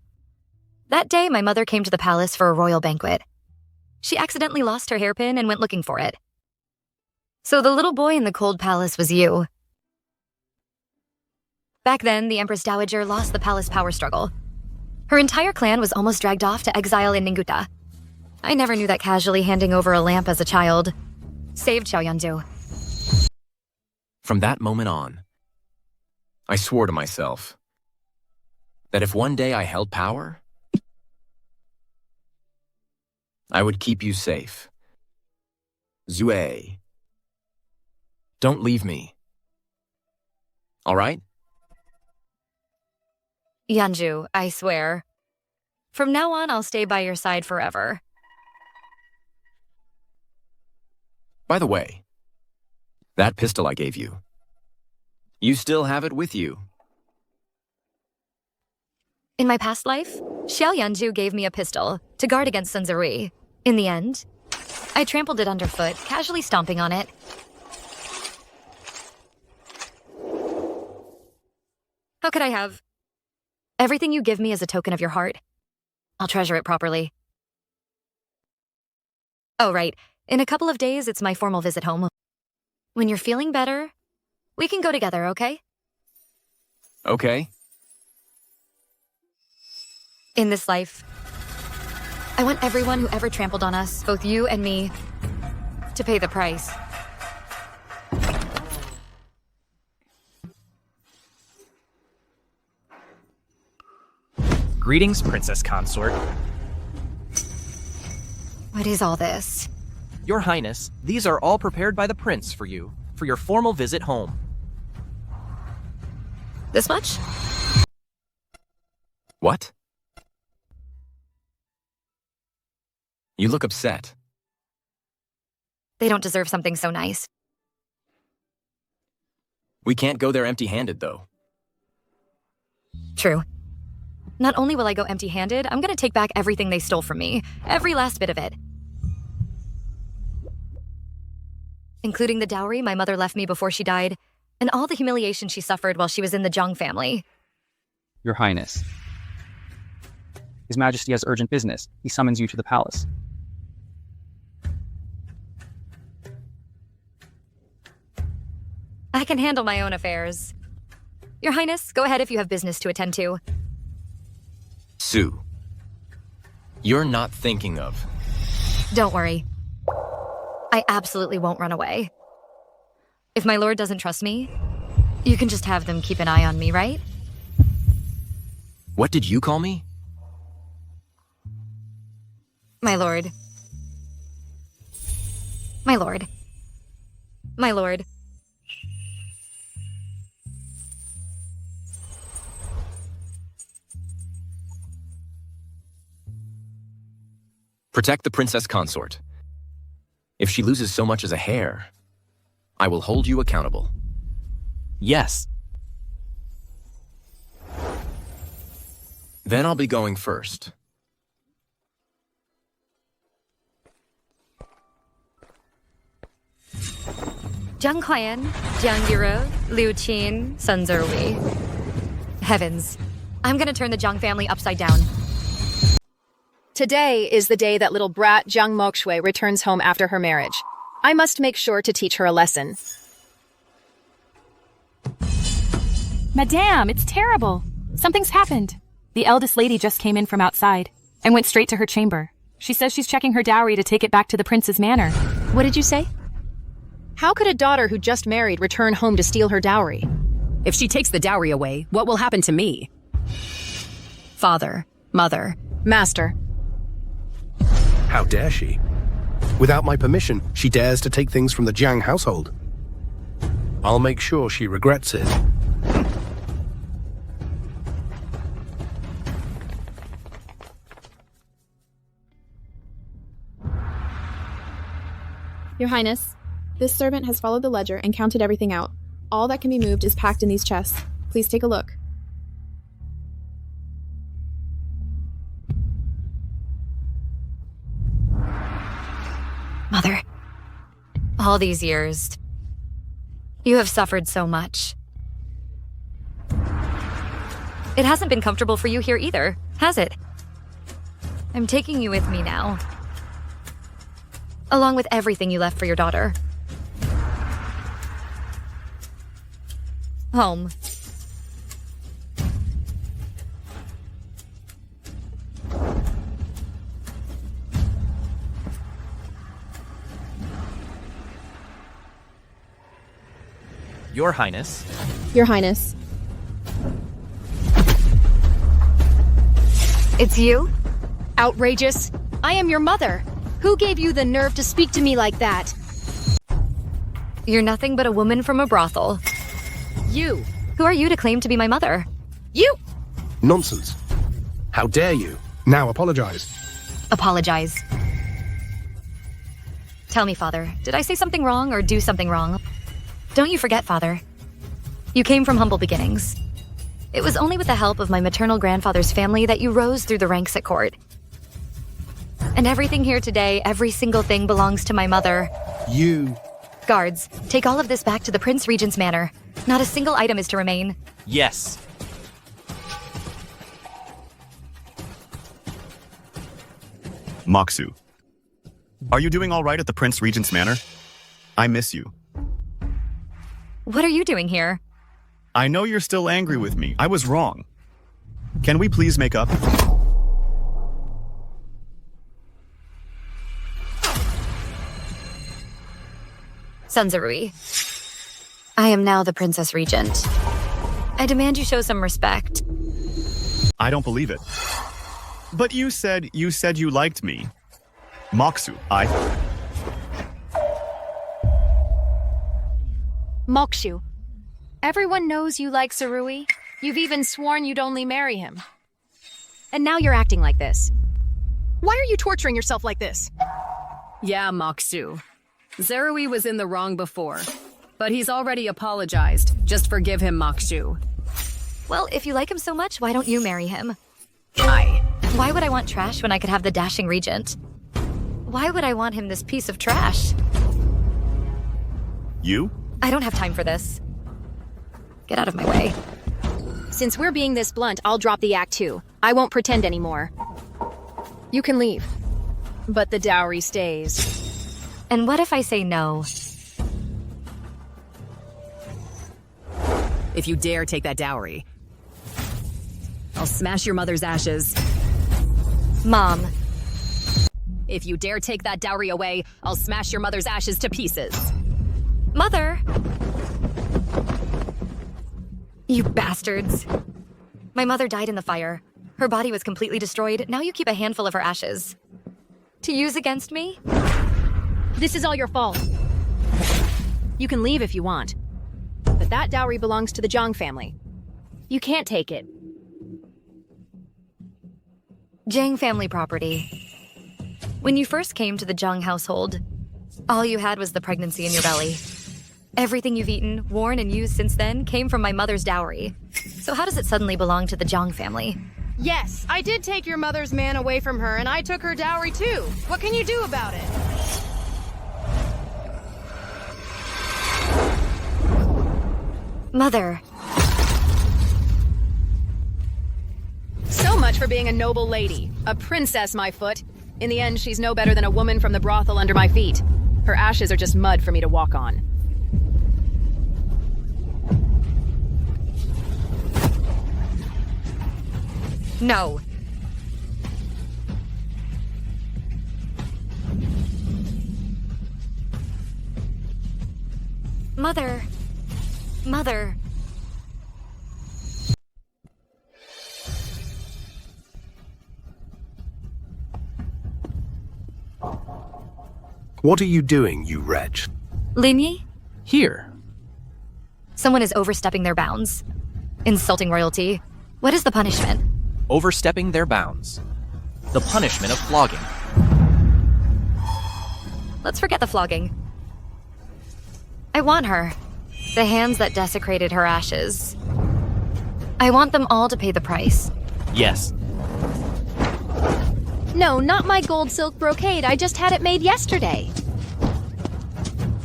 That day, my mother came to the palace for a royal banquet. She accidentally lost her hairpin and went looking for it. So the little boy in the cold palace was you. Back then, the Empress Dowager lost the palace power struggle. Her entire clan was almost dragged off to exile in Ninguta. I never knew that casually handing over a lamp as a child saved Xiao Yanzhou. From that moment on, I swore to myself that if one day I held power, I would keep you safe. Zue, don't leave me. All right? Yanzhou, I swear. From now on, I'll stay by your side forever. By the way, that pistol I gave you, you still have it with you. In my past life, Xiao Yanzhou gave me a pistol to guard against Sunzuri. In the end, I trampled it underfoot, casually stomping on it. How could I have? Everything you give me is a token of your heart. I'll treasure it properly. Oh, right. In a couple of days, it's my formal visit home. When you're feeling better, we can go together, okay? Okay. In this life, I want everyone who ever trampled on us, both you and me, to pay the price. Greetings, Princess Consort. What is all this? Your Highness, these are all prepared by the Prince for you, for your formal visit home. This much? What? You look upset. They don't deserve something so nice. We can't go there empty-handed, though. True. Not only will I go empty-handed, I'm gonna take back everything they stole from me. Every last bit of it. Including the dowry my mother left me before she died, and all the humiliation she suffered while she was in the Zhang family. Your Highness. His Majesty has urgent business. He summons you to the palace. I can handle my own affairs. Your Highness, go ahead if you have business to attend to. Sue, you're not thinking of... Don't worry. I absolutely won't run away. If my lord doesn't trust me, you can just have them keep an eye on me, right? What did you call me? My lord. My lord. My lord. Protect the Princess Consort. If she loses so much as a hair, I will hold you accountable. Yes. Then I'll be going first. Zhang Qian, Jiang Yuro, Liu Qin, Sun Zerwei. Heavens. I'm gonna turn the Zhang family upside down. Today is the day that little brat Jiang Mokshui returns home after her marriage. I must make sure to teach her a lesson. Madame, it's terrible. Something's happened. The eldest lady just came in from outside and went straight to her chamber. She says she's checking her dowry to take it back to the prince's manor. What did you say? How could a daughter who just married return home to steal her dowry? If she takes the dowry away, what will happen to me? Father, mother, master. How dare she? Without my permission, she dares to take things from the Jiang household. I'll make sure she regrets it. Your Highness, this servant has followed the ledger and counted everything out. All that can be moved is packed in these chests. Please take a look. Mother, all these years, you have suffered so much. It hasn't been comfortable for you here either, has it? I'm taking you with me now. Along with everything you left for your daughter. Home. Your Highness. Your Highness. It's you? Outrageous. I am your mother. Who gave you the nerve to speak to me like that? You're nothing but a woman from a brothel. You. Who are you to claim to be my mother? You! Nonsense. How dare you? Now apologize. Apologize. Tell me, Father, did I say something wrong or do something wrong? Don't you forget, Father. You came from humble beginnings. It was only with the help of my maternal grandfather's family that you rose through the ranks at court. And everything here today, every single thing belongs to my mother. You... Guards, take all of this back to the Prince Regent's manor. Not a single item is to remain. Yes. Moxu. Are you doing all right at the Prince Regent's manor? I miss you. What are you doing here? I know you're still angry with me. I was wrong. Can we please make up? Sanzarui. I am now the Princess Regent. I demand you show some respect. I don't believe it. But you said you liked me. Moxu, Mokshu. Everyone knows you like Sarui. You've even sworn you'd only marry him. And now you're acting like this. Why are you torturing yourself like this? Yeah, Mokshu. Zarui was in the wrong before, but he's already apologized. Just forgive him, Mokshu. Well, if you like him so much, why don't you marry him? Why would I want trash when I could have the dashing regent? Why would I want him this piece of trash? You? I don't have time for this. Get out of my way. Since we're being this blunt, I'll drop the act too. I won't pretend anymore. You can leave. But the dowry stays. And what if I say no? If you dare take that dowry, I'll smash your mother's ashes. Mom. If you dare take that dowry away, I'll smash your mother's ashes to pieces. Mother! You bastards. My mother died in the fire. Her body was completely destroyed. Now you keep a handful of her ashes. To use against me? This is all your fault. You can leave if you want. But that dowry belongs to the Zhang family. You can't take it. Zhang family property. When you first came to the Zhang household, all you had was the pregnancy in your belly. Everything you've eaten, worn, and used since then came from my mother's dowry. So how does it suddenly belong to the Zhang family? Yes, I did take your mother's man away from her, and I took her dowry too. What can you do about it? Mother. So much for being a noble lady. A princess, my foot. In the end, she's no better than a woman from the brothel under my feet. Her ashes are just mud for me to walk on. No. Mother. Mother. What are you doing, you wretch? Linyi? Here. Someone is overstepping their bounds. Insulting royalty. What is the punishment? Overstepping their bounds. The punishment of flogging. Let's forget the flogging. I want her. The hands that desecrated her ashes. I want them all to pay the price. Yes. No, not my gold silk brocade. I just had it made yesterday.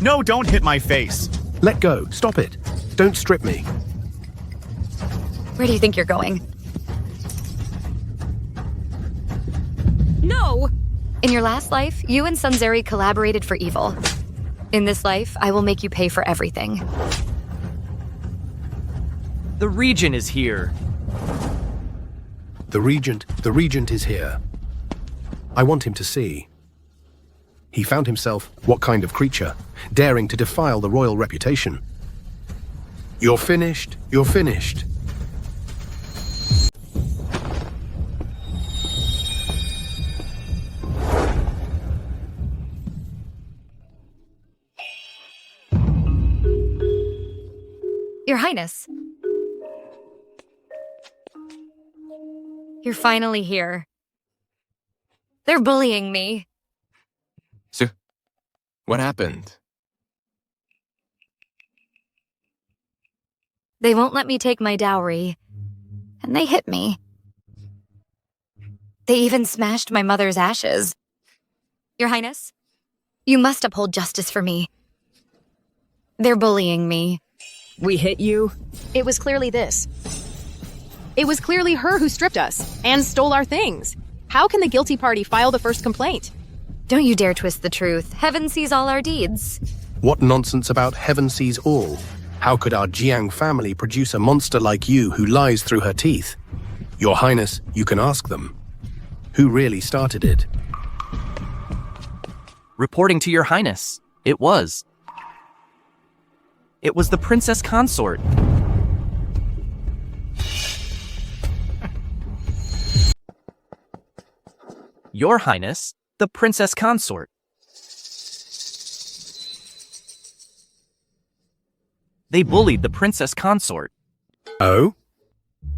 No, don't hit my face. Let go. Stop it. Don't strip me. Where do you think you're going? In your last life, you and Sunzeri collaborated for evil. In this life, I will make you pay for everything. The Regent is here. The Regent is here. I want him to see. He found himself, what kind of creature, daring to defile the royal reputation. You're finished, you're finished. Your Highness. You're finally here. They're bullying me. So, what happened? They won't let me take my dowry. And they hit me. They even smashed my mother's ashes. Your Highness, you must uphold justice for me. They're bullying me. We hit you? It was clearly this. It was clearly her who stripped us and stole our things. How can the guilty party file the first complaint? Don't you dare twist the truth. Heaven sees all our deeds. What nonsense about heaven sees all? How could our Jiang family produce a monster like you who lies through her teeth? Your Highness, you can ask them. Who really started it? Reporting to your Highness, it was. It was the Princess Consort. Your Highness, the Princess Consort. They bullied the Princess Consort. Oh?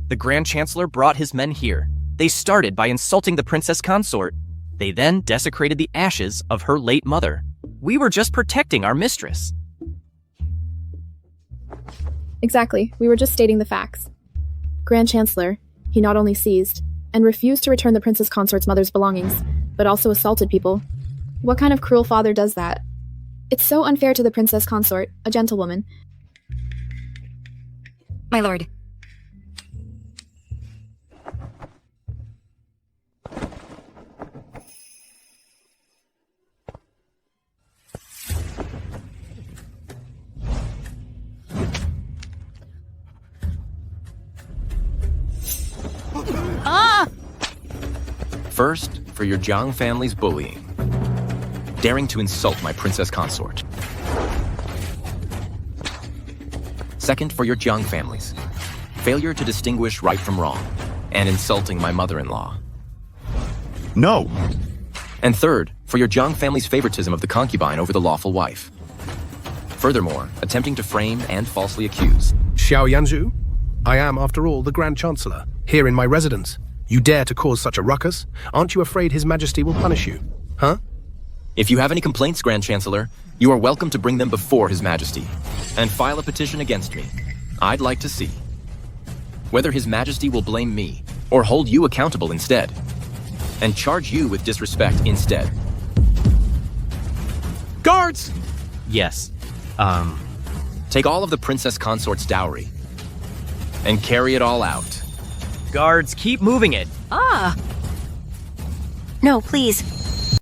The Grand Chancellor brought his men here. They started by insulting the Princess Consort. They then desecrated the ashes of her late mother. We were just protecting our mistress. Exactly. We were just stating the facts. Grand Chancellor, he not only seized and refused to return the Princess Consort's mother's belongings, but also assaulted people. What kind of cruel father does that? It's so unfair to the Princess Consort, a gentlewoman. My lord. First, for your Jiang family's bullying. Daring to insult my princess consort. Second, for your Jiang families. Failure to distinguish right from wrong, and insulting my mother-in-law. No! And third, for your Jiang family's favoritism of the concubine over the lawful wife. Furthermore, attempting to frame and falsely accuse. Xiao Yanzhou? I am, after all, the Grand Chancellor, here in my residence. You dare to cause such a ruckus? Aren't you afraid His Majesty will punish you? Huh? If you have any complaints, Grand Chancellor, you are welcome to bring them before His Majesty, and file a petition against me. I'd like to see whether His Majesty will blame me, or hold you accountable instead, and charge you with disrespect instead. Guards! Yes. Take all of the Princess Consort's dowry, and carry it all out. Guards, keep moving it. No, please.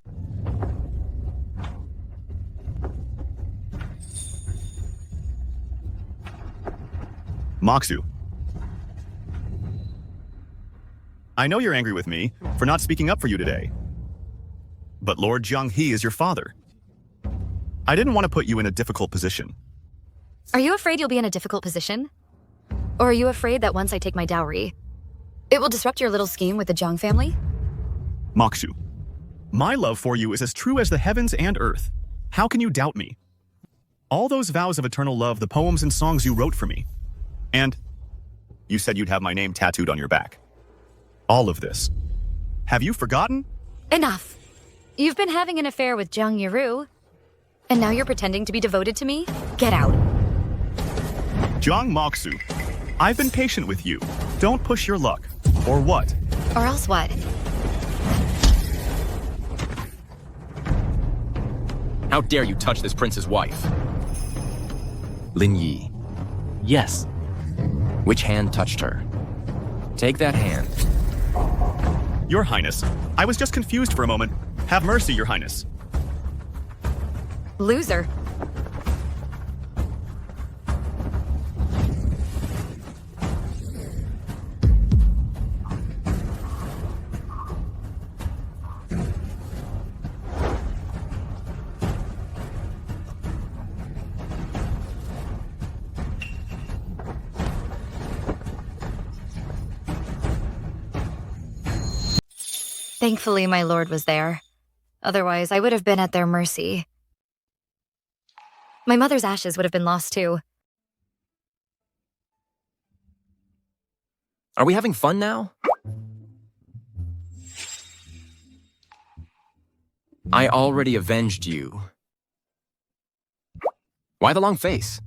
Moxu. I know you're angry with me for not speaking up for you today. But Lord Jianghe is your father. I didn't want to put you in a difficult position. Are you afraid you'll be in a difficult position? Or are you afraid that once I take my dowry, it will disrupt your little scheme with the Jiang family? Moxu, my love for you is as true as the heavens and earth. How can you doubt me? All those vows of eternal love, the poems and songs you wrote for me. And you said you'd have my name tattooed on your back. All of this. Have you forgotten? Enough. You've been having an affair with Jiang Yiru, and now you're pretending to be devoted to me? Get out. Jiang Moxu, I've been patient with you. Don't push your luck. Or what? Or else what? How dare you touch this prince's wife? Lin Yi. Yes. Which hand touched her? Take that hand. Your Highness, I was just confused for a moment. Have mercy, Your Highness. Loser. Thankfully, my lord was there. Otherwise, I would have been at their mercy. My mother's ashes would have been lost too. Are we having fun now? I already avenged you. Why the long face?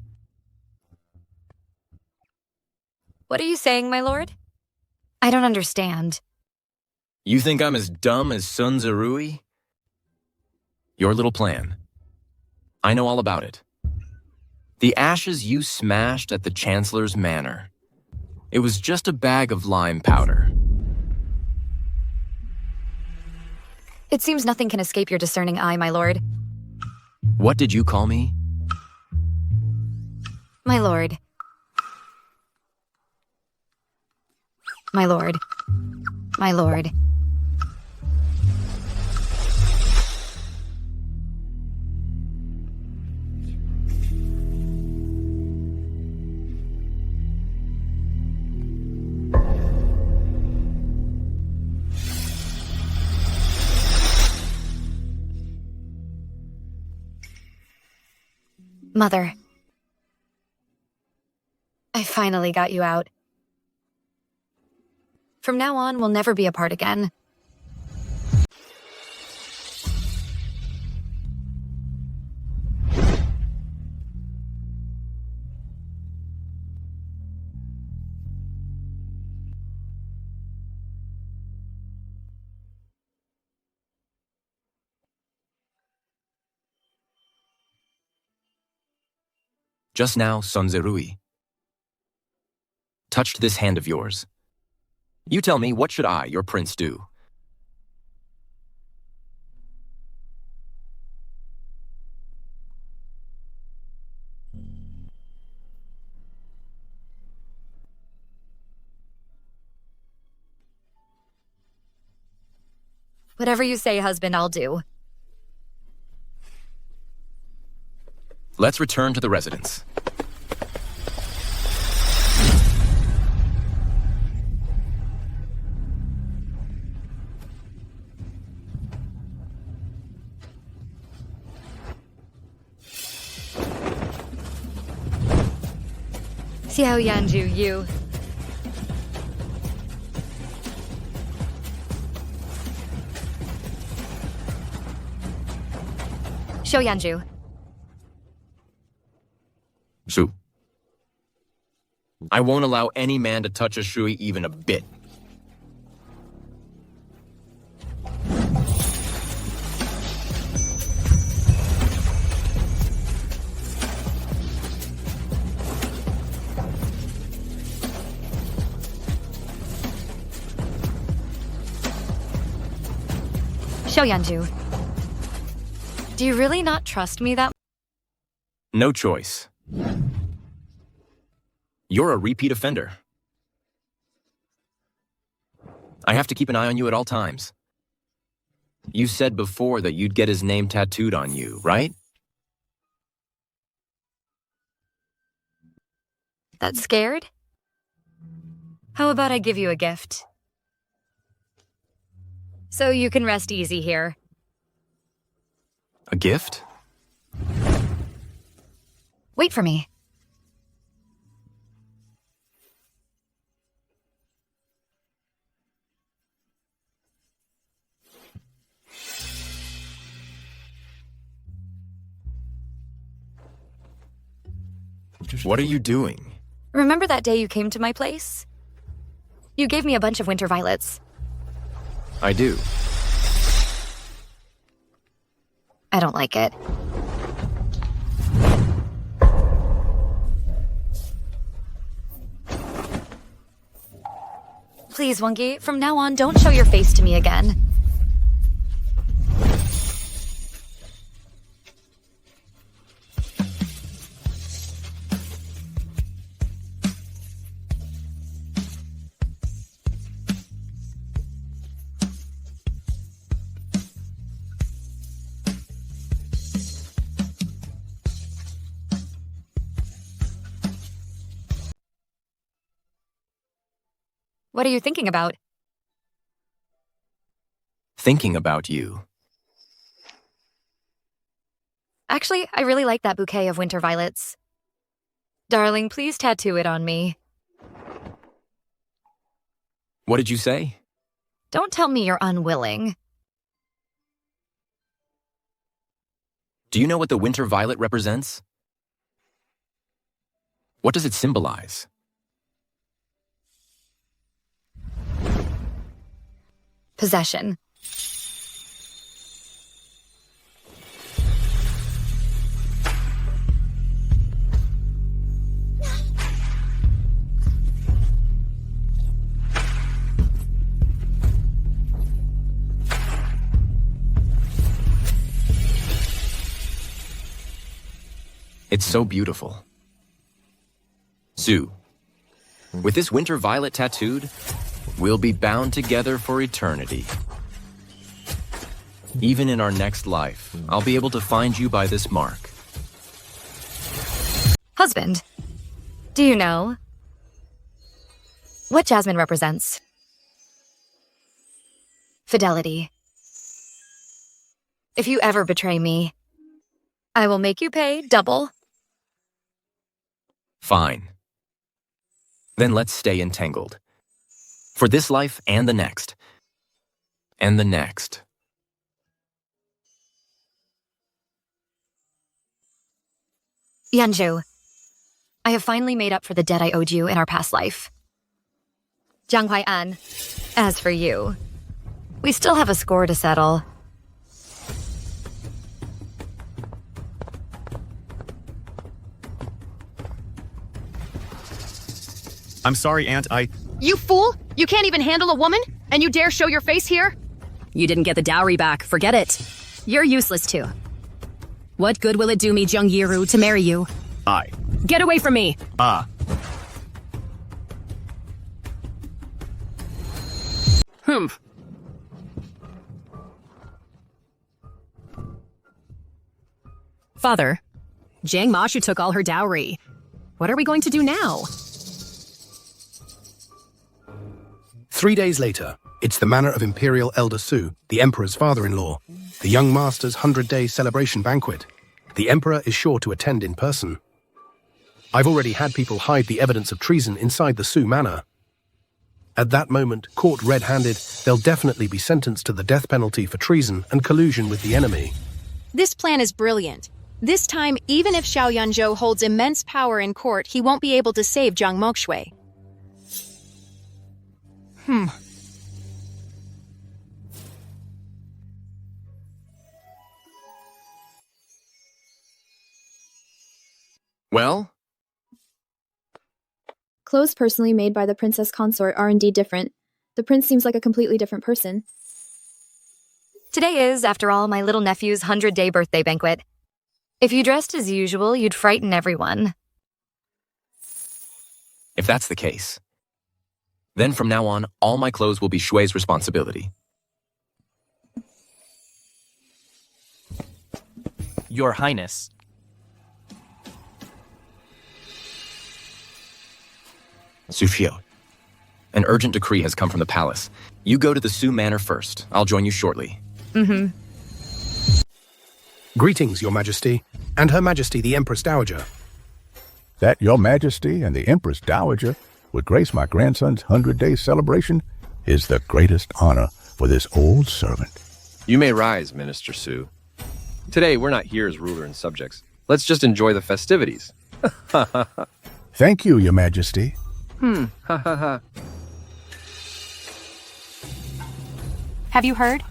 What are you saying, my lord? I don't understand. You think I'm as dumb as Sun Zerui? Your little plan. I know all about it. The ashes you smashed at the Chancellor's manor. It was just a bag of lime powder. It seems nothing can escape your discerning eye, my lord. What did you call me? My lord. My lord. My lord. Mother. I finally got you out. From now on, we'll never be apart again. Just now, Sun Zerui touched this hand of yours. You tell me, what should I, your prince, do? Whatever you say, husband, I'll do. Let's return to the residence. Xiao Yanzhou, you. Xiao Yanzhou. Shu. I won't allow any man to touch a Shui even a bit. Xiao Yanzhou. Do you really not trust me that? No choice. You're a repeat offender. I have to keep an eye on you at all times. You said before that you'd get his name tattooed on you, right? That scared? How about I give you a gift? So you can rest easy here. A gift? Wait for me. What are you doing? Remember that day you came to my place? You gave me a bunch of winter violets. I do. I don't like it. Please, Wongi, from now on, don't show your face to me again. What are you thinking about? Thinking about you. Actually, I really like that bouquet of winter violets. Darling, please tattoo it on me. What did you say? Don't tell me you're unwilling. Do you know what the winter violet represents? What does it symbolize? Possession. It's so beautiful. Sue, with this winter violet tattooed, we'll be bound together for eternity. Even in our next life, I'll be able to find you by this mark. Husband, do you know what Jasmine represents? Fidelity. If you ever betray me, I will make you pay double. Fine. Then let's stay entangled. For this life and the next. And the next. Yanzhou, I have finally made up for the debt I owed you in our past life. Jiang Huai'an, as for you, we still have a score to settle. I'm sorry, Aunt, You fool! You can't even handle a woman? And you dare show your face here? You didn't get the dowry back, forget it. You're useless too. What good will it do me, Zheng Yiru, to marry you? Get away from me! Father, Jiang Mashu took all her dowry. What are we going to do now? 3 days later, it's the manor of Imperial Elder Su, the Emperor's father-in-law, the young master's 100-day celebration banquet. The Emperor is sure to attend in person. I've already had people hide the evidence of treason inside the Su manor. At that moment, caught red-handed, they'll definitely be sentenced to the death penalty for treason and collusion with the enemy. This plan is brilliant. This time, even if Xiao Yanzhou holds immense power in court, he won't be able to save Zhang Mokshui. Well? Clothes personally made by the princess consort are indeed different. The prince seems like a completely different person. Today is, after all, my little nephew's 100-day birthday banquet. If you dressed as usual, you'd frighten everyone. If that's the case, then from now on, all my clothes will be Shui's responsibility. Your Highness. Xiao, an urgent decree has come from the palace. You go to the Su Manor first. I'll join you shortly. Greetings, Your Majesty, and Her Majesty the Empress Dowager. That Your Majesty and the Empress Dowager would grace my grandson's 100-day celebration is the greatest honor for this old servant. You may rise, Minister Su. Today, we're not here as ruler and subjects. Let's just enjoy the festivities. Thank you, Your Majesty. Have you heard?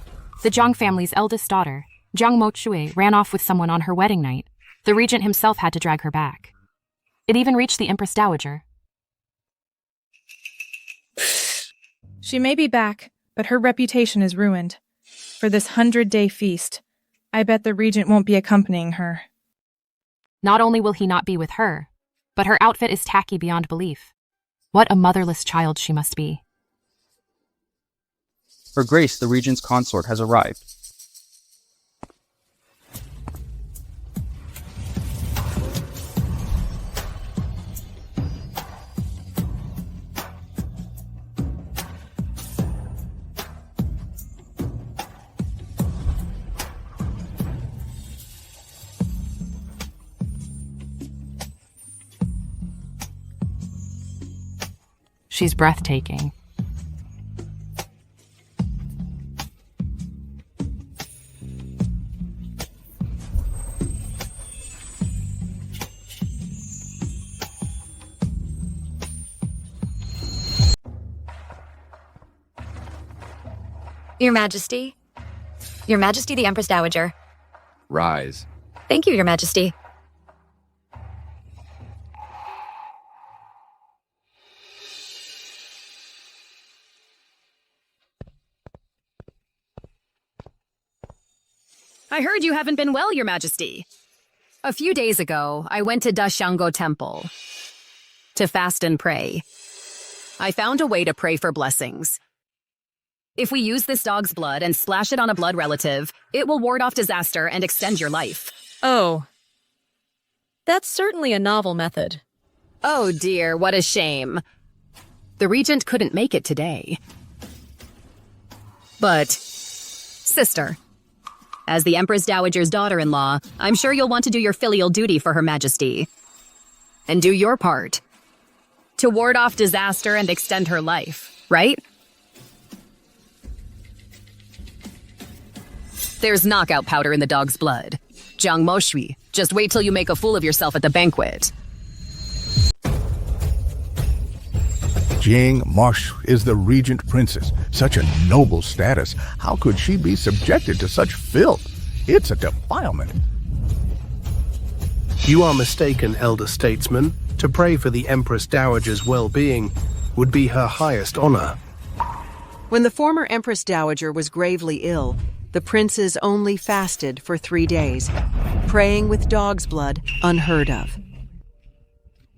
The Zhang family's eldest daughter, Zhang Mokshui, ran off with someone on her wedding night. The regent himself had to drag her back. It even reached the Empress Dowager. She may be back, but her reputation is ruined. For this 100-day feast, I bet the regent won't be accompanying her. Not only will he not be with her, but her outfit is tacky beyond belief. What a motherless child she must be. Her Grace, the regent's consort, has arrived. She's breathtaking. Your Majesty. Your Majesty, the Empress Dowager. Rise. Thank you, Your Majesty. I heard you haven't been well, Your Majesty. A few days ago, I went to Dashango Temple to fast and pray. I found a way to pray for blessings. If we use this dog's blood and splash it on a blood relative, it will ward off disaster and extend your life. Oh. That's certainly a novel method. Oh dear, what a shame. The Regent couldn't make it today. But, sister, as the Empress Dowager's daughter-in-law, I'm sure you'll want to do your filial duty for Her Majesty. And do your part. To ward off disaster and extend her life, right? There's knockout powder in the dog's blood. Jiang Moshui, just wait till you make a fool of yourself at the banquet. Jing Mosh is the regent princess. Such a noble status. How could she be subjected to such filth? It's a defilement. You are mistaken, elder statesman. To pray for the Empress Dowager's well-being would be her highest honor. When the former Empress Dowager was gravely ill, the princes only fasted for 3 days, praying with dog's blood unheard of.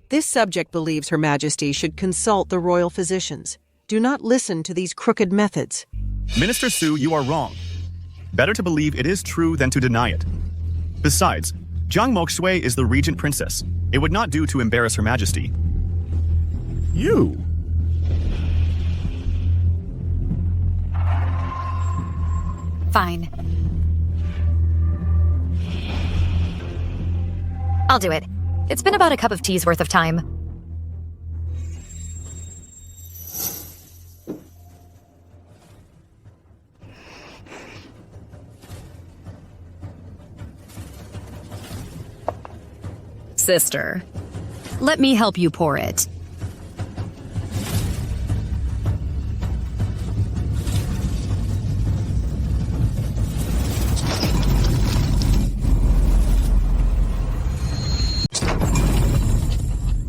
This subject believes Her Majesty should consult the royal physicians. Do not listen to these crooked methods. Minister Su, you are wrong. Better to believe it is true than to deny it. Besides, Jiang Mokshui is the regent princess. It would not do to embarrass Her Majesty. You? Fine. I'll do it. It's been about a cup of tea's worth of time. Sister, let me help you pour it.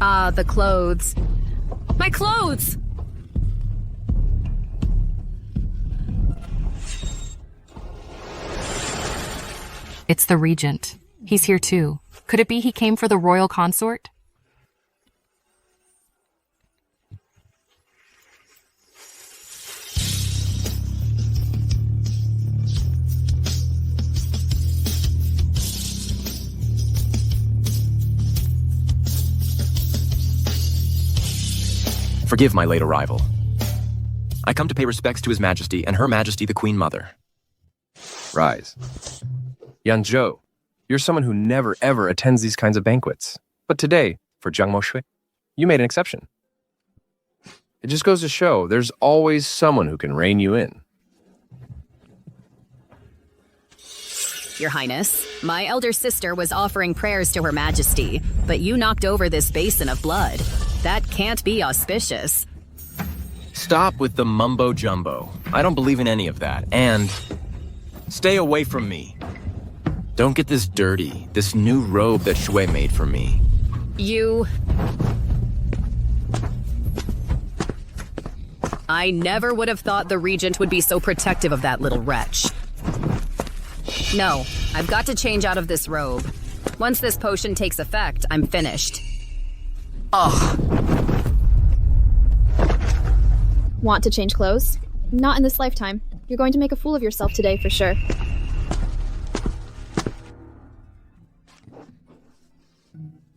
Ah, the clothes. My clothes! It's the Regent. He's here too. Could it be he came for the royal consort? Forgive my late arrival. I come to pay respects to His Majesty and Her Majesty the Queen Mother. Rise. Yanzhou, you're someone who never ever attends these kinds of banquets. But today, for Jiang Moshui, you made an exception. It just goes to show there's always someone who can rein you in. Your Highness, my elder sister was offering prayers to Her Majesty, but you knocked over this basin of blood. That can't be auspicious. Stop with the mumbo-jumbo. I don't believe in any of that. And stay away from me. Don't get this dirty, this new robe that Shui made for me. You... I never would have thought the Regent would be so protective of that little wretch. No, I've got to change out of this robe. Once this potion takes effect, I'm finished. Ugh. Want to change clothes? Not in this lifetime. You're going to make a fool of yourself today for sure.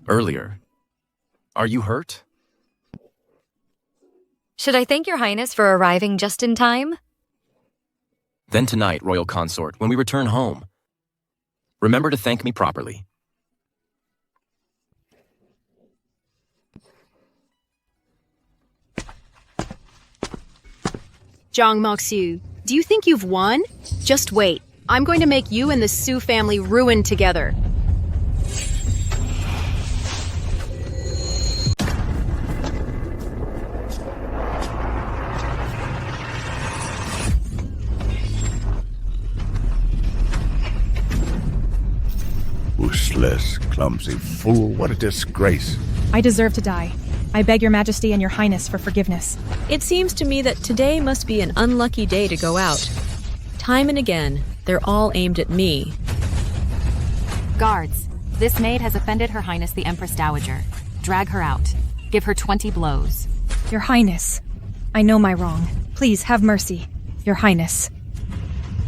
Earlier. Are you hurt? Should I thank Your Highness for arriving just in time? Then tonight, Royal Consort, when we return home, remember to thank me properly. Zhang Moxiu, do you think you've won? Just wait. I'm going to make you and the Su family ruin together. Useless, clumsy fool. What a disgrace. I deserve to die. I beg your majesty and your highness for forgiveness. It seems to me that today must be an unlucky day to go out. Time and again, they're all aimed at me. Guards, this maid has offended Her Highness the Empress Dowager. Drag her out. Give her 20 blows. Your highness, I know my wrong. Please have mercy, your highness.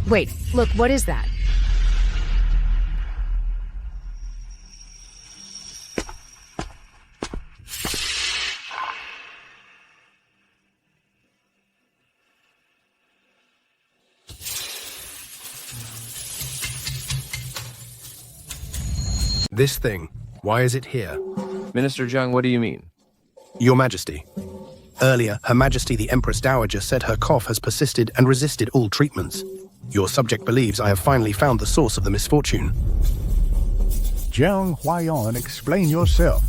Wait, look, what is that? This thing, why is it here? Minister Zhang, what do you mean? Your Majesty. Earlier, Her Majesty the Empress Dowager said her cough has persisted and resisted all treatments. Your subject believes I have finally found the source of the misfortune. Jiang Huayan, explain yourself.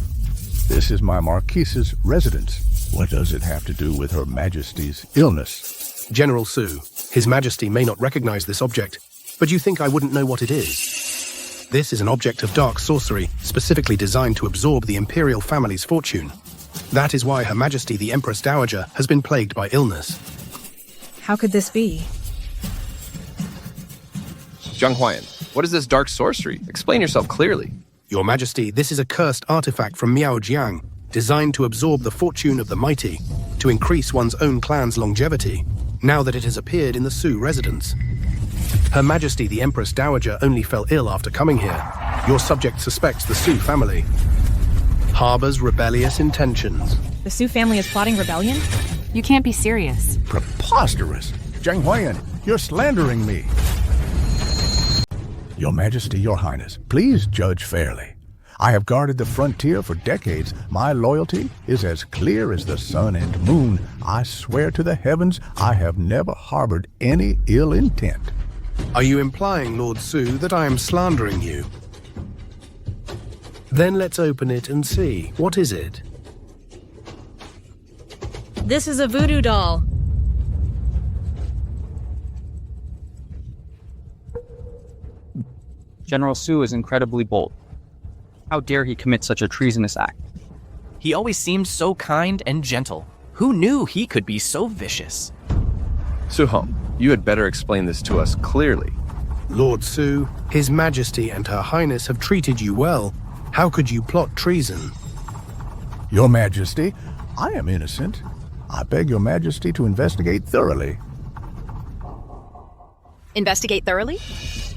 This is my Marquise's residence. What does it have to do with Her Majesty's illness? General Su, His Majesty may not recognize this object, but you think I wouldn't know what it is? This is an object of dark sorcery, specifically designed to absorb the imperial family's fortune. That is why Her Majesty the Empress Dowager has been plagued by illness. How could this be? Zhang Huayan, what is this dark sorcery? Explain yourself clearly. Your Majesty, this is a cursed artifact from Miao Jiang, designed to absorb the fortune of the mighty, to increase one's own clan's longevity, now that it has appeared in the Su residence. Her Majesty the Empress Dowager only fell ill after coming here. Your subject suspects the Su family. Harbors rebellious intentions. The Su family is plotting rebellion? You can't be serious. Preposterous! Jiang Huayan, you're slandering me. Your Majesty, Your Highness, please judge fairly. I have guarded the frontier for decades. My loyalty is as clear as the sun and moon. I swear to the heavens, I have never harbored any ill intent. Are you implying, Lord Su, that I am slandering you? Then let's open it and see. What is it? This is a voodoo doll. General Su is incredibly bold. How dare he commit such a treasonous act? He always seemed so kind and gentle. Who knew he could be so vicious? Su Hong, you had better explain this to us clearly. Lord Su, His Majesty and Her Highness have treated you well. How could you plot treason? Your Majesty, I am innocent. I beg Your Majesty to investigate thoroughly. Investigate thoroughly?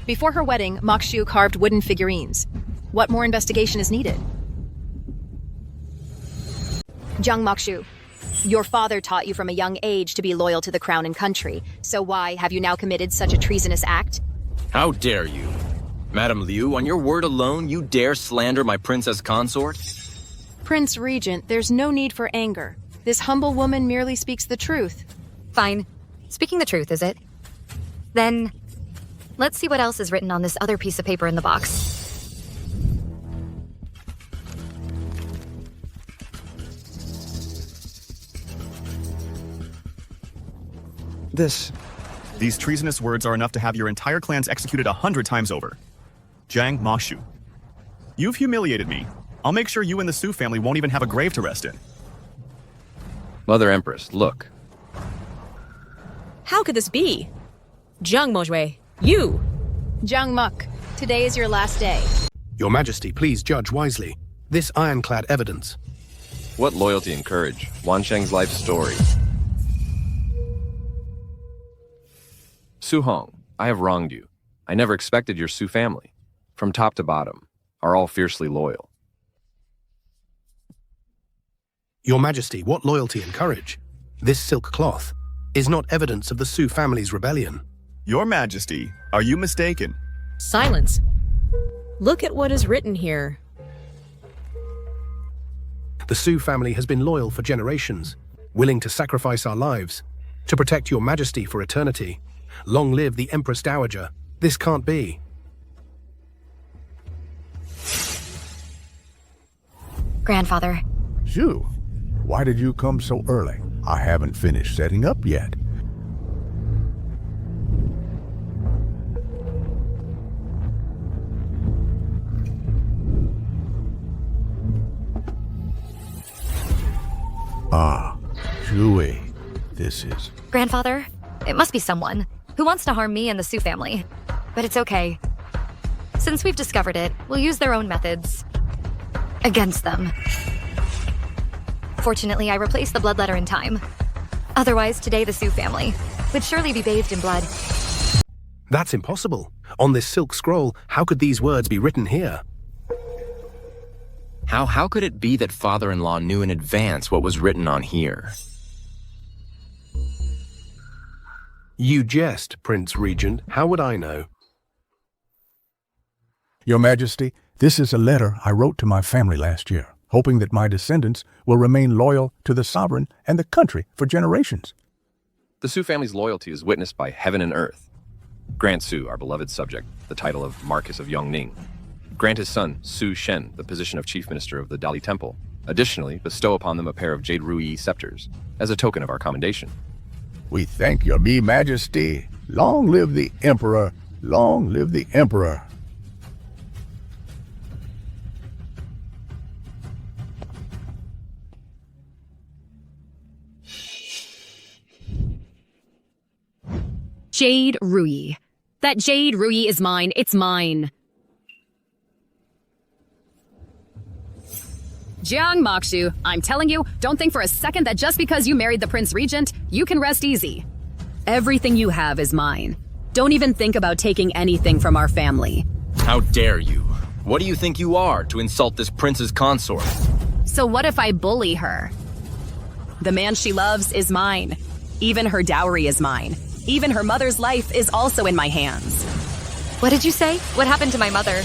Before her wedding, Moxiu carved wooden figurines. What more investigation is needed? Zhang Moxiu, your father taught you from a young age to be loyal to the crown and country, so why have you now committed such a treasonous act? How dare you? Madam Liu, on your word alone, you dare slander my princess consort? Prince Regent, there's no need for anger. This humble woman merely speaks the truth. Fine. Speaking the truth, is it? Then, let's see what else is written on this other piece of paper in the box. These treasonous words are enough to have your entire clans executed 100 times over. Jiang Moxiu, you've humiliated me. I'll make sure you and the Su family won't even have a grave to rest in. Mother Empress, look. How could this be? Zhang Mojue, you! Zhang Muk, today is your last day. Your Majesty, please judge wisely. This ironclad evidence. What loyalty and courage. Wansheng's life story. Su Hong, I have wronged you. I never expected your Su family, from top to bottom, are all fiercely loyal. Your Majesty, what loyalty and courage? This silk cloth is not evidence of the Su family's rebellion. Your Majesty, are you mistaken? Silence. Look at what is written here. The Su family has been loyal for generations, willing to sacrifice our lives. To protect your majesty for eternity. Long live the Empress Dowager. This can't be. Grandfather. Xiao, why did you come so early? I haven't finished setting up yet. Ah, Xiao, this is... Grandfather, it must be someone who wants to harm me and the Su family. But it's okay. Since we've discovered it, we'll use their own methods against them. Fortunately, I replaced the bloodletter in time. Otherwise, today the Su family would surely be bathed in blood. That's impossible. On this silk scroll, how could these words be written here? How could it be that father-in-law knew in advance what was written on here? You jest, Prince Regent. How would I know? Your Majesty, this is a letter I wrote to my family last year, hoping that my descendants will remain loyal to the sovereign and the country for generations. The Su family's loyalty is witnessed by heaven and earth. Grant Su, our beloved subject, the title of Marquis of Yongning. Grant his son, Su Shen, the position of Chief Minister of the Dali Temple. Additionally, bestow upon them a pair of jade Ruyi scepters, as a token of our commendation. We thank your me Majesty. Long live the Emperor. Long live the Emperor. Jade Ruyi. That jade Ruyi is mine. It's mine. Jiang Mokshu, I'm telling you, don't think for a second that just because you married the Prince Regent, you can rest easy. Everything you have is mine. Don't even think about taking anything from our family. How dare you? What do you think you are to insult this prince's consort? So what if I bully her? The man she loves is mine. Even her dowry is mine. Even her mother's life is also in my hands. What did you say? What happened to my mother?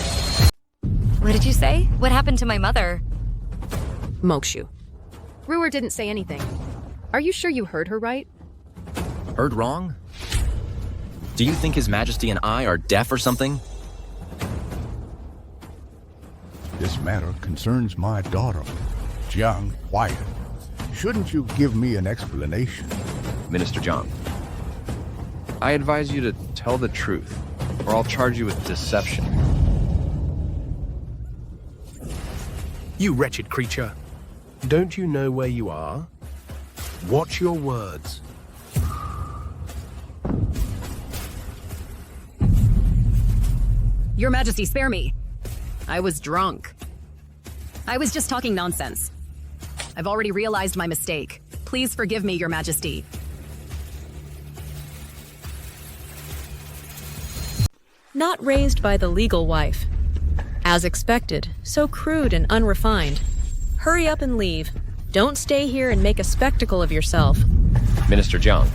What did you say? What happened to my mother? Mokshu. Ruer didn't say anything. Are you sure you heard her right? Heard wrong? Do you think His Majesty and I are deaf or something? This matter concerns my daughter, Jiang Huai. Shouldn't you give me an explanation? Minister Jiang, I advise you to tell the truth, or I'll charge you with deception. You wretched creature. Don't you know where you are? Watch your words. Your Majesty, spare me. I was drunk. I was just talking nonsense. I've already realized my mistake. Please forgive me, Your Majesty. Not raised by the legal wife. As expected, so crude and unrefined. Hurry up and leave. Don't stay here and make a spectacle of yourself. Minister Jiang,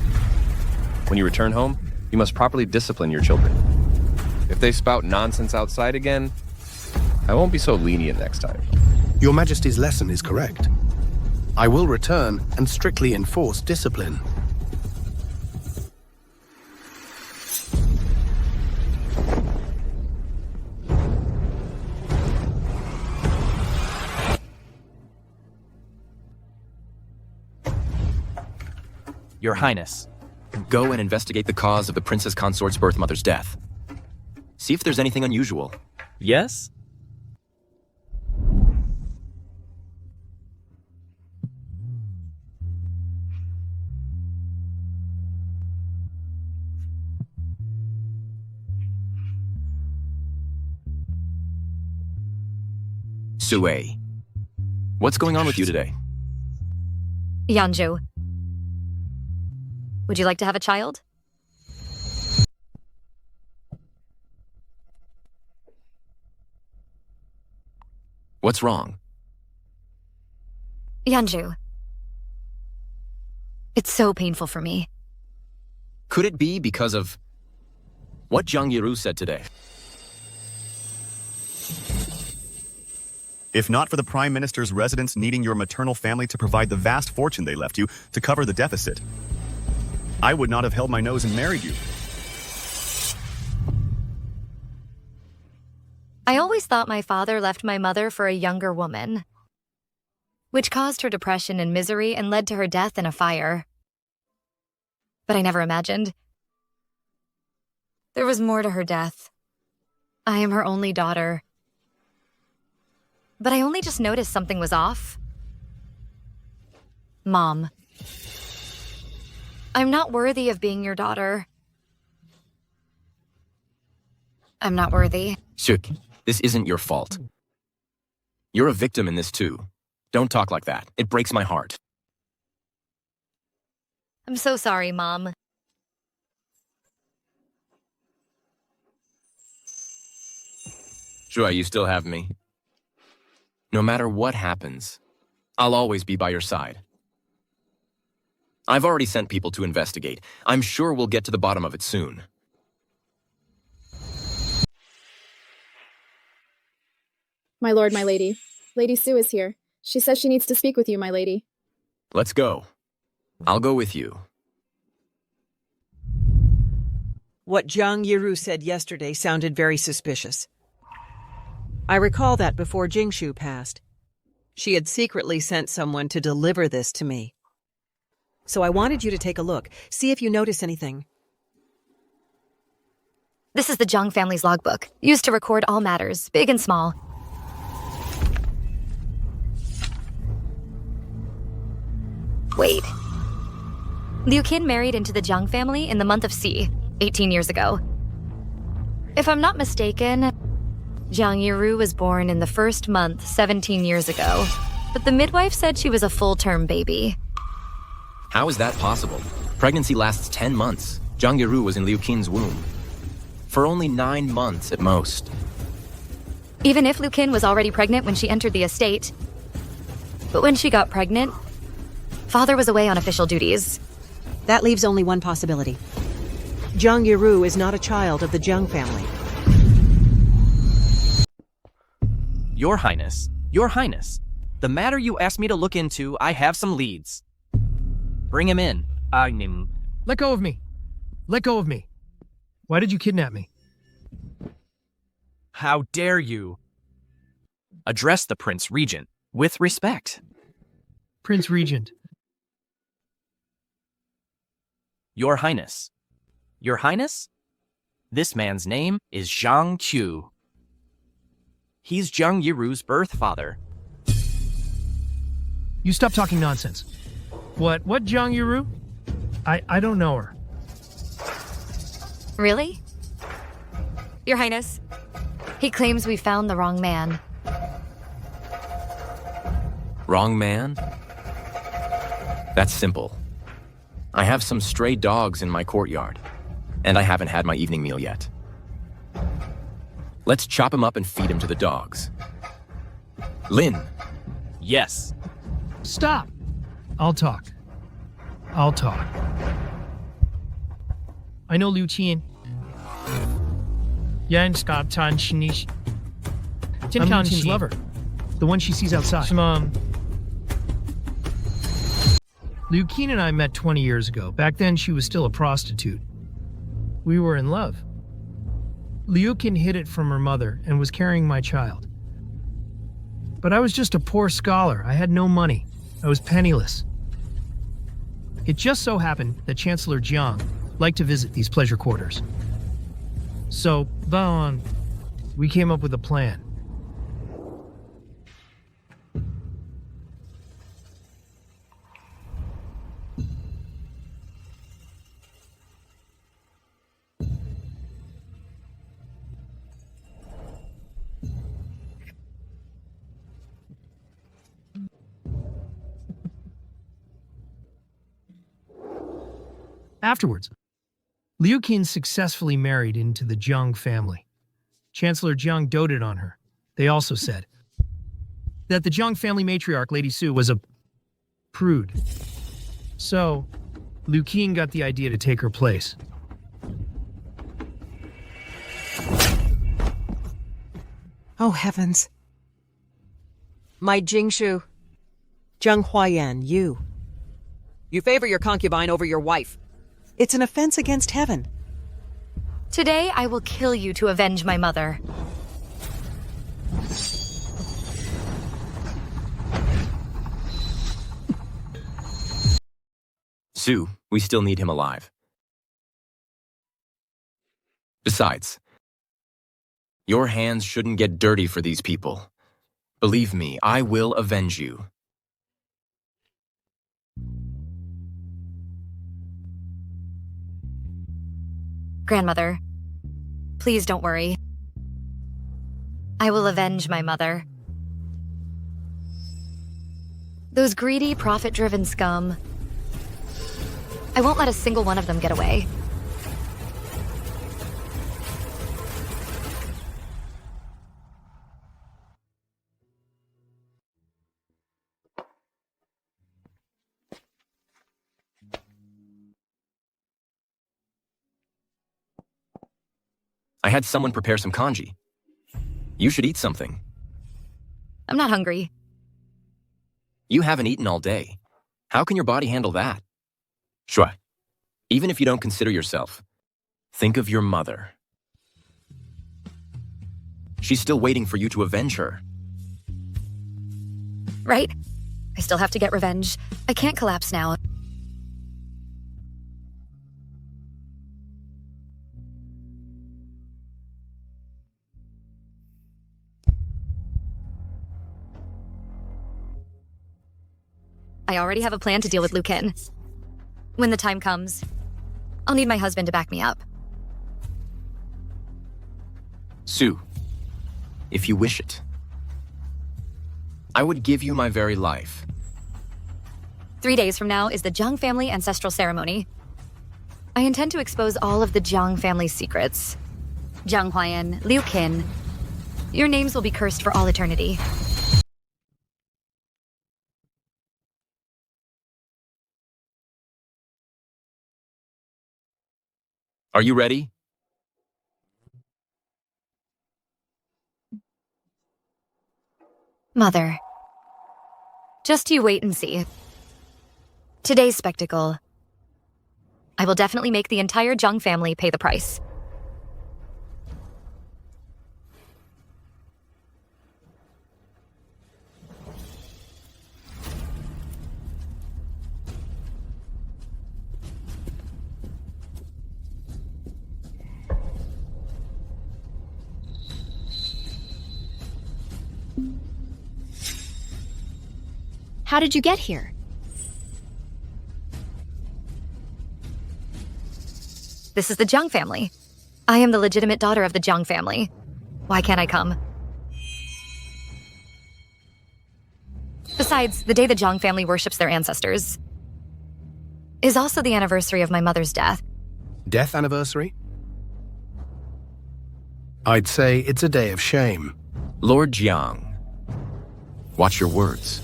when you return home, you must properly discipline your children. If they spout nonsense outside again, I won't be so lenient next time. Your Majesty's lesson is correct. I will return and strictly enforce discipline. Your Highness. Go and investigate the cause of the princess consort's birth mother's death. See if there's anything unusual. Yes? Sue, what's going on with you today? Yanzhou. Would you like to have a child? What's wrong? Yanzhou. It's so painful for me. Could it be because of what Zhang Yiru said today? If not for the Prime Minister's residence needing your maternal family to provide the vast fortune they left you to cover the deficit, I would not have held my nose and married you. I always thought my father left my mother for a younger woman, which caused her depression and misery and led to her death in a fire. But I never imagined there was more to her death. I am her only daughter. But I only just noticed something was off. Mom, I'm not worthy of being your daughter. I'm not worthy. Shuk, this isn't your fault. You're a victim in this too. Don't talk like that. It breaks my heart. I'm so sorry, Mom. Xiao, you still have me. No matter what happens, I'll always be by your side. I've already sent people to investigate. I'm sure we'll get to the bottom of it soon. My lord, my lady. Lady Su is here. She says she needs to speak with you, my lady. Let's go. I'll go with you. What Zhang Yiru said yesterday sounded very suspicious. I recall that before Jingshu passed. She had secretly sent someone to deliver this to me. So I wanted you to take a look, see if you notice anything. This is the Zhang family's logbook, used to record all matters, big and small. Wait. Liu Qin married into the Zhang family in the month of C, 18 years ago. If I'm not mistaken, Zhang Yiru was born in the first month 17 years ago, but the midwife said she was a full-term baby. How is that possible? Pregnancy lasts 10 months. Zhang Yiru was in Liu Qin's womb. For only 9 months at most. Even if Liu Qin was already pregnant when she entered the estate. But when she got pregnant, father was away on official duties. That leaves only one possibility. Zhang Yiru is not a child of the Zhang family. Your Highness, the matter you asked me to look into, I have some leads. Bring him in. Let go of me. Let go of me. Why did you kidnap me? How dare you? Address the Prince Regent with respect. Prince Regent. Your Highness. Your Highness? This man's name is Zhang Qiu. He's Zhang Yiru's birth father. You stop talking nonsense. What Zhang Yiru? I don't know her. Really? Your Highness, he claims we found the wrong man. Wrong man? That's simple. I have some stray dogs in my courtyard, and I haven't had my evening meal yet. Let's chop him up and feed him to the dogs. Lin. Yes. Stop. I'll talk. I know Liu Qin. I'm Liu Qin's lover. The one she sees outside. Liu Qin and I met 20 years ago. Back then, she was still a prostitute. We were in love. Liu Qin hid it from her mother and was carrying my child. But I was just a poor scholar. I had no money. I was penniless. It just so happened that Chancellor Jiang liked to visit these pleasure quarters. So, we came up with a plan. Afterwards, Liu Qin successfully married into the Zhang family. Chancellor Jiang doted on her. They also said that the Zhang family matriarch, Lady Su, was a prude. So, Liu Qin got the idea to take her place. Oh, heavens. My Jingshu. Zheng Huayan, you. You favor your concubine over your wife. It's an offense against heaven. Today, I will kill you to avenge my mother. Sue, we still need him alive. Besides, your hands shouldn't get dirty for these people. Believe me, I will avenge you. Grandmother, please don't worry. I will avenge my mother. Those greedy, profit-driven scum. I won't let a single one of them get away. I had someone prepare some kanji. You should eat something. I'm not hungry. You haven't eaten all day. How can your body handle that? Shui, even if you don't consider yourself, think of your mother. She's still waiting for you to avenge her. Right? I still have to get revenge. I can't collapse now. I already have a plan to deal with Liu Qin. When the time comes, I'll need my husband to back me up. Sue, if you wish it, I would give you my very life. 3 days from now is the Jiang family ancestral ceremony. I intend to expose all of the Jiang family's secrets. Jiang Huayan, Liu Qin, your names will be cursed for all eternity. Are you ready? Mother, just you wait and see. Today's spectacle, I will definitely make the entire Jiang family pay the price. How did you get here? This is the Jiang family. I am the legitimate daughter of the Jiang family. Why can't I come? Besides, the day the Jiang family worships their ancestors is also the anniversary of my mother's death. Death anniversary? I'd say it's a day of shame. Lord Jiang, watch your words.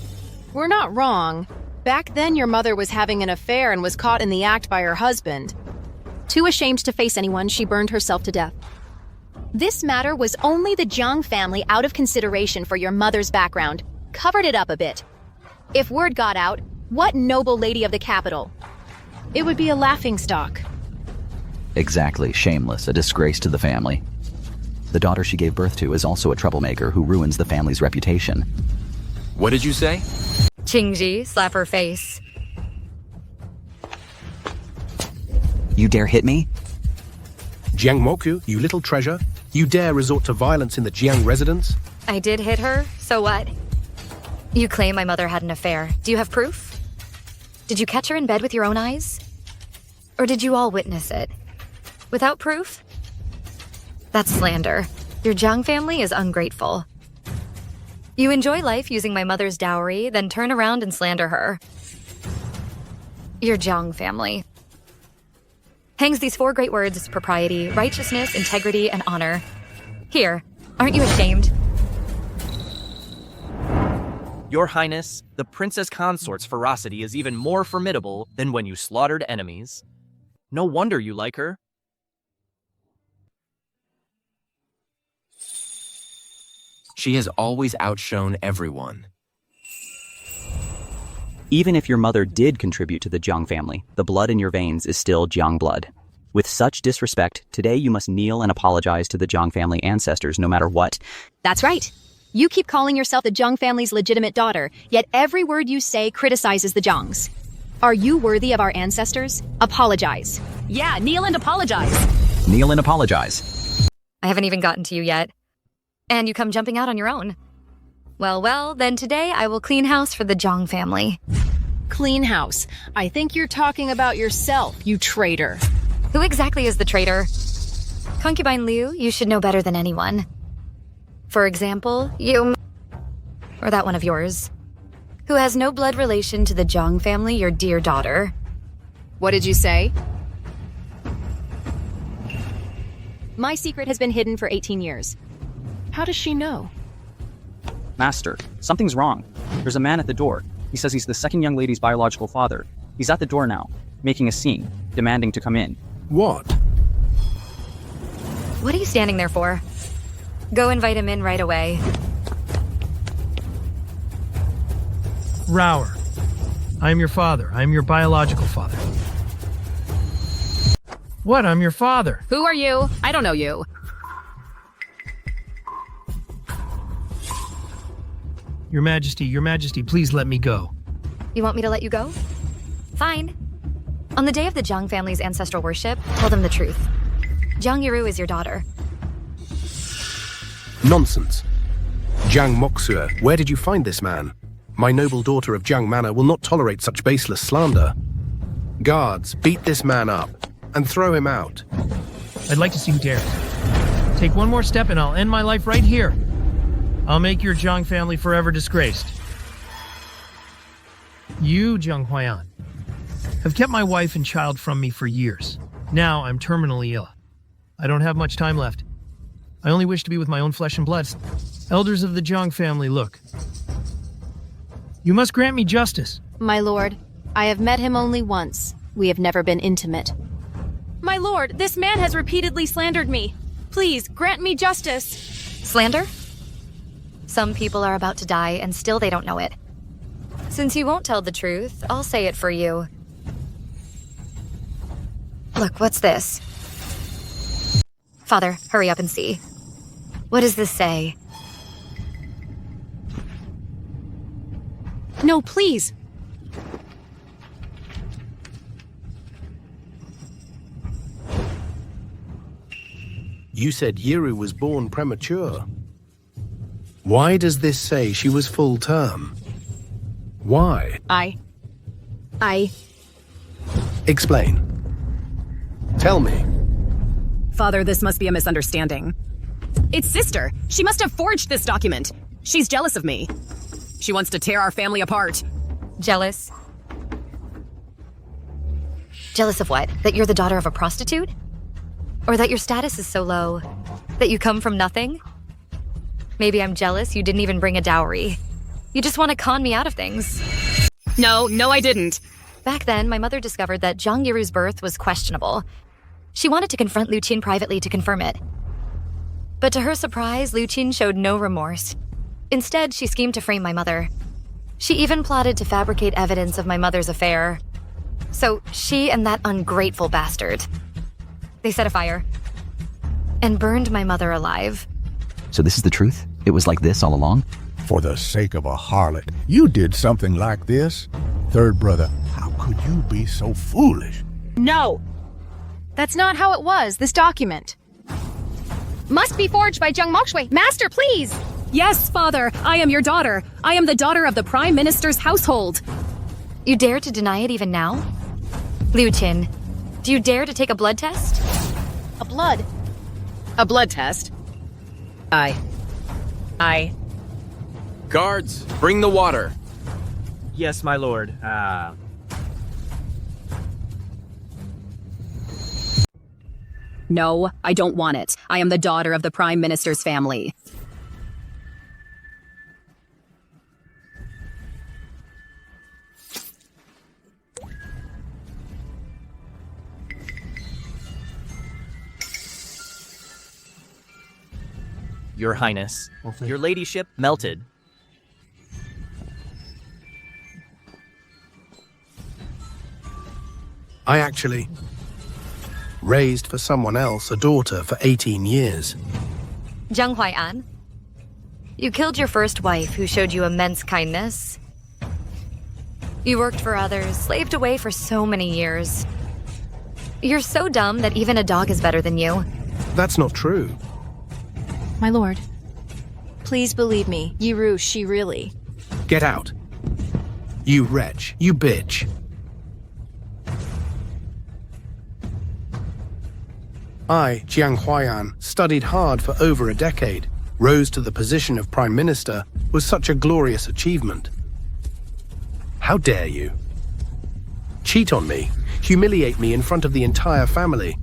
We're not wrong. Back then, your mother was having an affair and was caught in the act by her husband. Too ashamed to face anyone, she burned herself to death. This matter was only the Jiang family out of consideration for your mother's background. Covered it up a bit. If word got out, what noble lady of the capital? It would be a laughingstock. Exactly, shameless, a disgrace to the family. The daughter she gave birth to is also a troublemaker who ruins the family's reputation. What did you say? Qingji, slap her face. You dare hit me? Jiang Moku, you little treasure. You dare resort to violence in the Jiang residence? I did hit her, so what? You claim my mother had an affair. Do you have proof? Did you catch her in bed with your own eyes? Or did you all witness it? Without proof? That's slander. Your Jiang family is ungrateful. You enjoy life using my mother's dowry, then turn around and slander her. Your Jiang family hangs these 4 great words: propriety, righteousness, integrity, and honor. Here, aren't you ashamed? Your Highness, the Princess Consort's ferocity is even more formidable than when you slaughtered enemies. No wonder you like her. She has always outshone everyone. Even if your mother did contribute to the Jiang family, the blood in your veins is still Jiang blood. With such disrespect, today you must kneel and apologize to the Jiang family ancestors no matter what. That's right. You keep calling yourself the Jiang family's legitimate daughter, yet every word you say criticizes the Jiangs. Are you worthy of our ancestors? Apologize. Yeah, kneel and apologize. Kneel and apologize. I haven't even gotten to you yet. And you come jumping out on your own. Well, then today I will clean house for the Jiang family. Clean house. I think you're talking about yourself, you traitor. Who exactly is the traitor? Concubine Liu, you should know better than anyone. For example, you... or that one of yours. Who has no blood relation to the Jiang family, your dear daughter. What did you say? My secret has been hidden for 18 years. How does she know? Master, something's wrong. There's a man at the door. He says he's the second young lady's biological father. He's at the door now, making a scene, demanding to come in. What? What are you standing there for? Go invite him in right away. Rower. I am your father. I am your biological father. What? I'm your father. Who are you? I don't know you. Your Majesty, please let me go. You want me to let you go? Fine. On the day of the Jiang family's ancestral worship, tell them the truth. Jiang Yiru is your daughter. Nonsense. Jiang Moxue, where did you find this man? My noble daughter of Jiang Manor will not tolerate such baseless slander. Guards, beat this man up and throw him out. I'd like to see who dares. Take one more step and I'll end my life right here. I'll make your Jiang family forever disgraced. You, Jiang Huayan, have kept my wife and child from me for years. Now I'm terminally ill. I don't have much time left. I only wish to be with my own flesh and blood. Elders of the Jiang family, look. You must grant me justice. My lord, I have met him only once. We have never been intimate. My lord, this man has repeatedly slandered me. Please, grant me justice. Slander? Some people are about to die and still they don't know it. Since you won't tell the truth, I'll say it for you. Look, what's this? Father, hurry up and see. What does this say? No, please. You said Yiru was born premature. Why does this say she was full term? Why? I... Explain. Tell me. Father, this must be a misunderstanding. It's sister. She must have forged this document. She's jealous of me. She wants to tear our family apart. Jealous? Jealous of what? That you're the daughter of a prostitute? Or that your status is so low that you come from nothing? Maybe I'm jealous you didn't even bring a dowry. You just want to con me out of things. No, I didn't. Back then, my mother discovered that Jiang Yiru's birth was questionable. She wanted to confront Liu Qin privately to confirm it. But to her surprise, Liu Qin showed no remorse. Instead, she schemed to frame my mother. She even plotted to fabricate evidence of my mother's affair. So she and that ungrateful bastard, they set a fire and burned my mother alive. So this is the truth? It was like this all along? For the sake of a harlot, you did something like this? Third brother, how could you be so foolish? No! That's not how it was, this document. Must be forged by Jiang Moxue. Master, please! Yes, father, I am your daughter. I am the daughter of the Prime Minister's household. You dare to deny it even now? Liu Qin, do you dare to take a blood test? A blood test? I... Guards, bring the water. Yes, my lord. No, I don't want it. I am the daughter of the Prime Minister's family. Your Highness, your ladyship melted. I actually raised for someone else a daughter for 18 years. Zhang Huai'an, you killed your first wife who showed you immense kindness. You worked for others, slaved away for so many years. You're so dumb that even a dog is better than you. That's not true. My lord. Please believe me, Yiru, she really... Get out. You wretch, you bitch. I, Jiang Huai'an, studied hard for over a decade. Rose to the position of Prime Minister was such a glorious achievement. How dare you? Cheat on me, humiliate me in front of the entire family.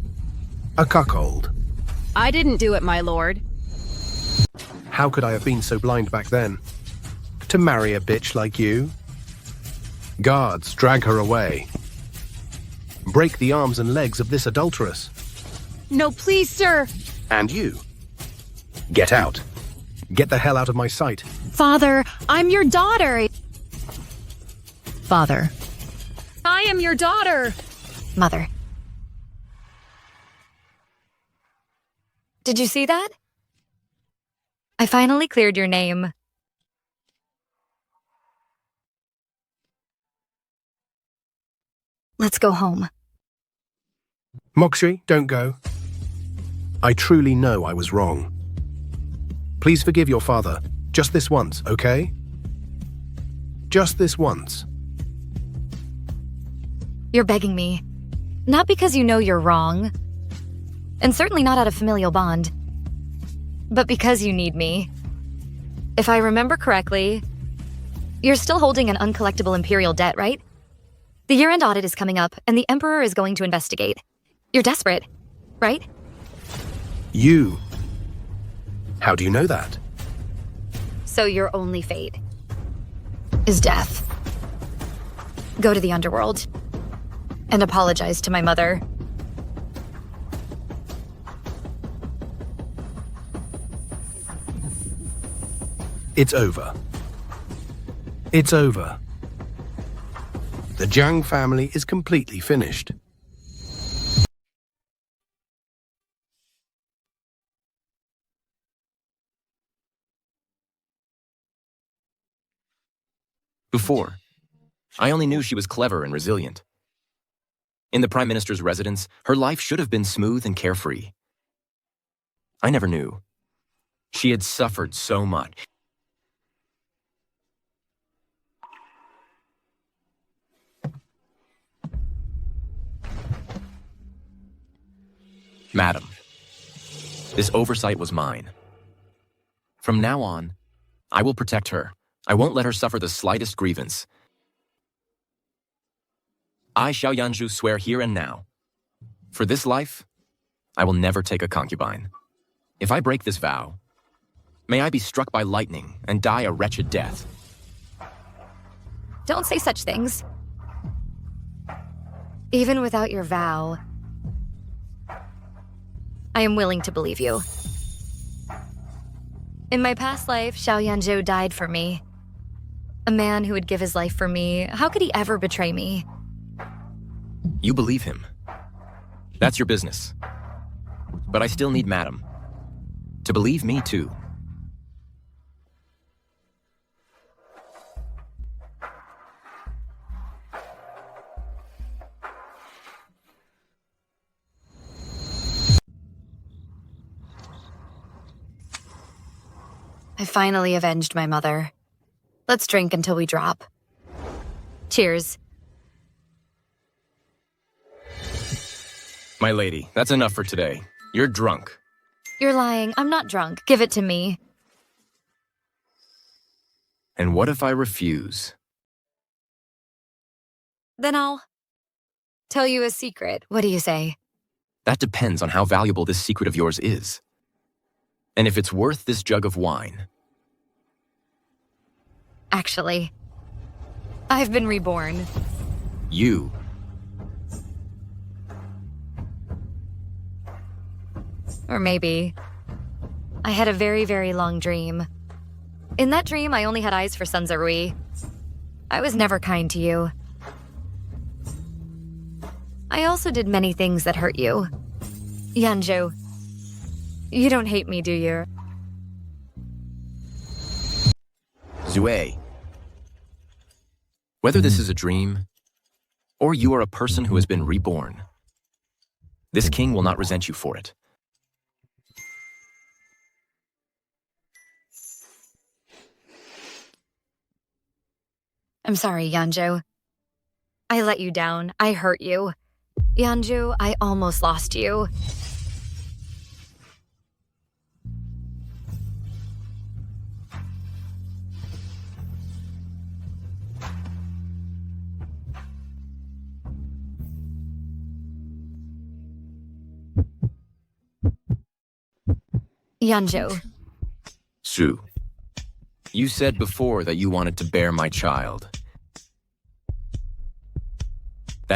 A cuckold. I didn't do it, my lord. How could I have been so blind back then? To marry a bitch like you? Guards, drag her away. Break the arms and legs of this adulteress. No, please, sir. And you. Get out. Get the hell out of my sight. Father, I'm your daughter. Father. I am your daughter. Mother. Did you see that? I finally cleared your name. Let's go home. Moxie, don't go. I truly know I was wrong. Please forgive your father. Just this once, okay? Just this once. You're begging me. Not because you know you're wrong. And certainly not out of familial bond. But because you need me. If I remember correctly, you're still holding an uncollectible imperial debt, right? The year-end audit is coming up, and the Emperor is going to investigate. You're desperate, right? You? How do you know that? So your only fate is death. Go to the underworld and apologize to my mother. It's over. It's over. The Jiang family is completely finished. Before, I only knew she was clever and resilient. In the Prime Minister's residence, her life should have been smooth and carefree. I never knew. She had suffered so much. Madam, this oversight was mine. From now on, I will protect her. I won't let her suffer the slightest grievance. I, Xiao Yanzhou, swear here and now. For this life, I will never take a concubine. If I break this vow, may I be struck by lightning and die a wretched death. Don't say such things. Even without your vow, I am willing to believe you. In my past life, Xiao Yanzhou died for me. A man who would give his life for me, how could he ever betray me? You believe him. That's your business. But I still need Madam to believe me too. I finally avenged my mother. Let's drink until we drop. Cheers. My lady, that's enough for today. You're drunk. You're lying. I'm not drunk. Give it to me. And what if I refuse? Then I'll tell you a secret. What do you say? That depends on how valuable this secret of yours is. And if it's worth this jug of wine. Actually, I've been reborn. You? Or maybe I had a very, very long dream. In that dream, I only had eyes for Sun Zerui. I was never kind to you. I also did many things that hurt you. Yanzhou, you don't hate me, do you? Zue. Whether this is a dream, or you are a person who has been reborn, this king will not resent you for it. I'm sorry, Yanzhou. I let you down. I hurt you. Yanzhou, I almost lost you. Yanzhou. Su, you said before that you wanted to bear my child.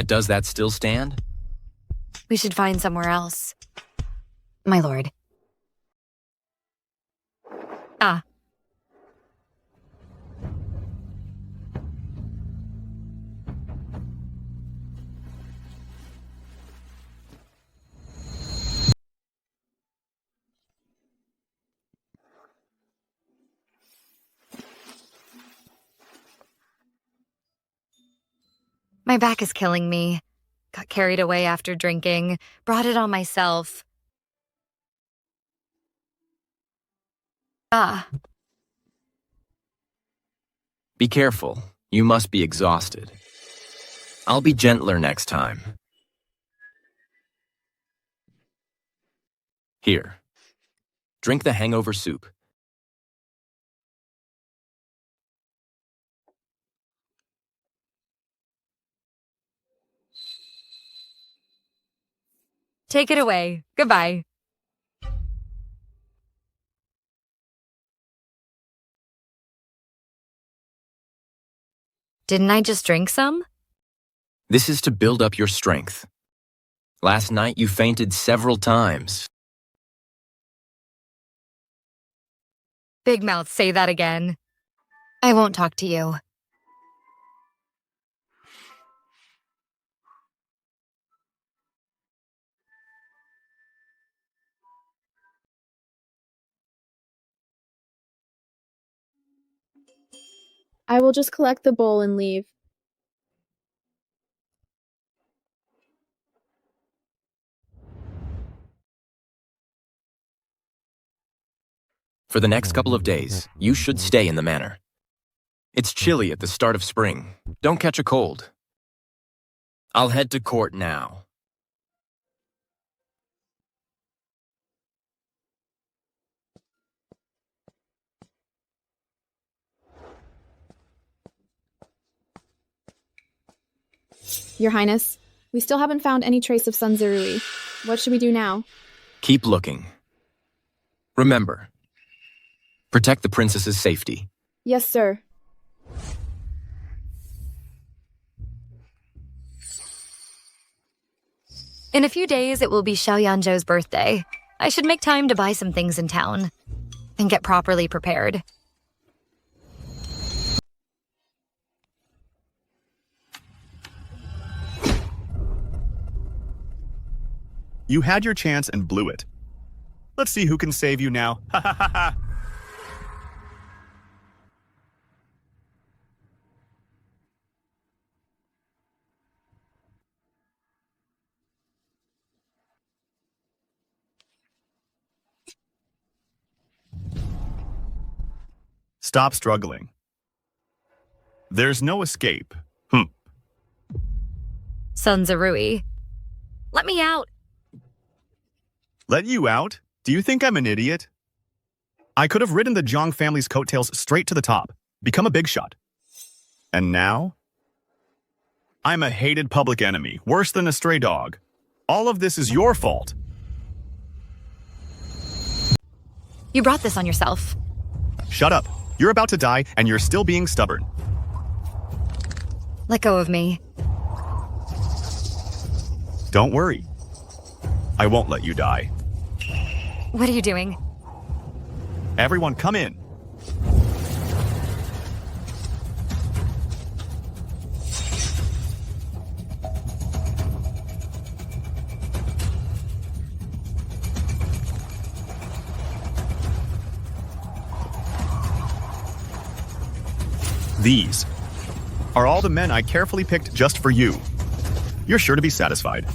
Does that still stand? We should find somewhere else. My lord. Ah. My back is killing me. Got carried away after drinking. Brought it on myself. Ah. Be careful. You must be exhausted. I'll be gentler next time. Here. Drink the hangover soup. Take it away. Goodbye. Didn't I just drink some? This is to build up your strength. Last night you fainted several times. Big mouth, say that again. I won't talk to you. I will just collect the bowl and leave. For the next couple of days, you should stay in the manor. It's chilly at the start of spring. Don't catch a cold. I'll head to court now. Your Highness, we still haven't found any trace of Sun Zerui. What should we do now? Keep looking. Remember, protect the princess's safety. Yes, sir. In a few days, it will be Xiao Yanzhou's birthday. I should make time to buy some things in town and get properly prepared. You had your chance and blew it. Let's see who can save you now. Ha ha ha ha! Stop struggling. There's no escape. Sun Zerui. Let me out. Let you out? Do you think I'm an idiot? I could have ridden the Zhang family's coattails straight to the top, become a big shot. And now? I'm a hated public enemy, worse than a stray dog. All of this is your fault. You brought this on yourself. Shut up. You're about to die, and you're still being stubborn. Let go of me. Don't worry. I won't let you die. What are you doing? Everyone, come in. These are all the men I carefully picked just for you. You're sure to be satisfied.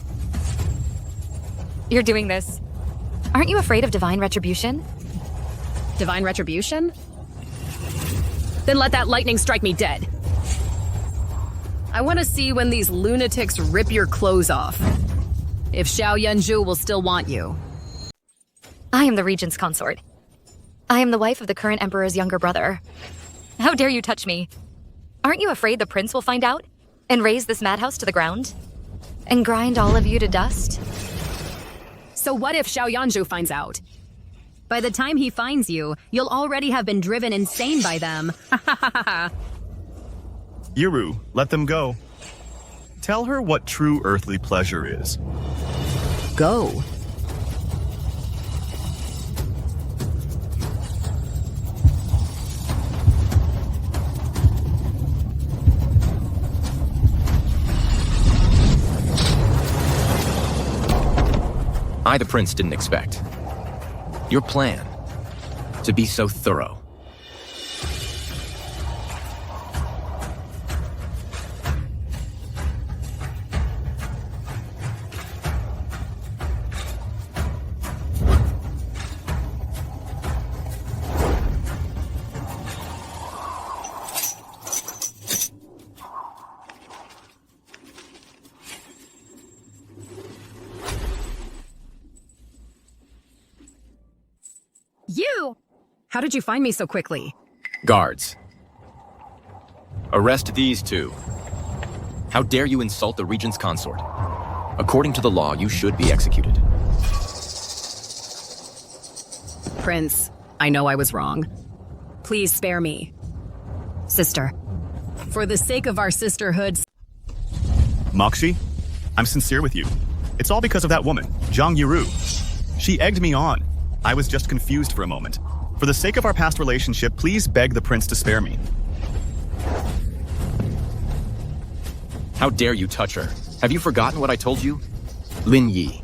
You're doing this. Aren't you afraid of divine retribution? Divine retribution? Then let that lightning strike me dead. I want to see when these lunatics rip your clothes off. If Xiao Yanzhou will still want you. I am the regent's consort. I am the wife of the current emperor's younger brother. How dare you touch me? Aren't you afraid the prince will find out and raze this madhouse to the ground? And grind all of you to dust? So what if Xiao Yanzhou finds out? By the time he finds you, you'll already have been driven insane by them. Yiru, let them go. Tell her what true earthly pleasure is. Go. I, the prince, didn't expect your plan to be so thorough. You! How did you find me so quickly? Guards, arrest these two. How dare you insult the regent's consort? According to the law, you should be executed. Prince, I know I was wrong. Please spare me. Sister, for the sake of our sisterhood... Moxie, I'm sincere with you. It's all because of that woman, Zhang Yiru. She egged me on. I was just confused for a moment. For the sake of our past relationship, please beg the prince to spare me. How dare you touch her? Have you forgotten what I told you? Lin Yi.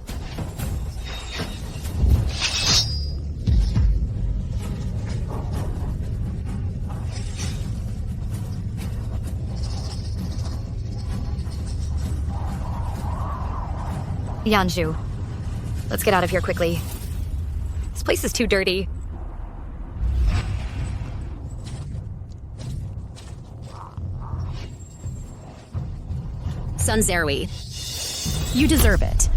Yanzhou, let's get out of here quickly. This place is too dirty. Sun Zerui, you deserve it.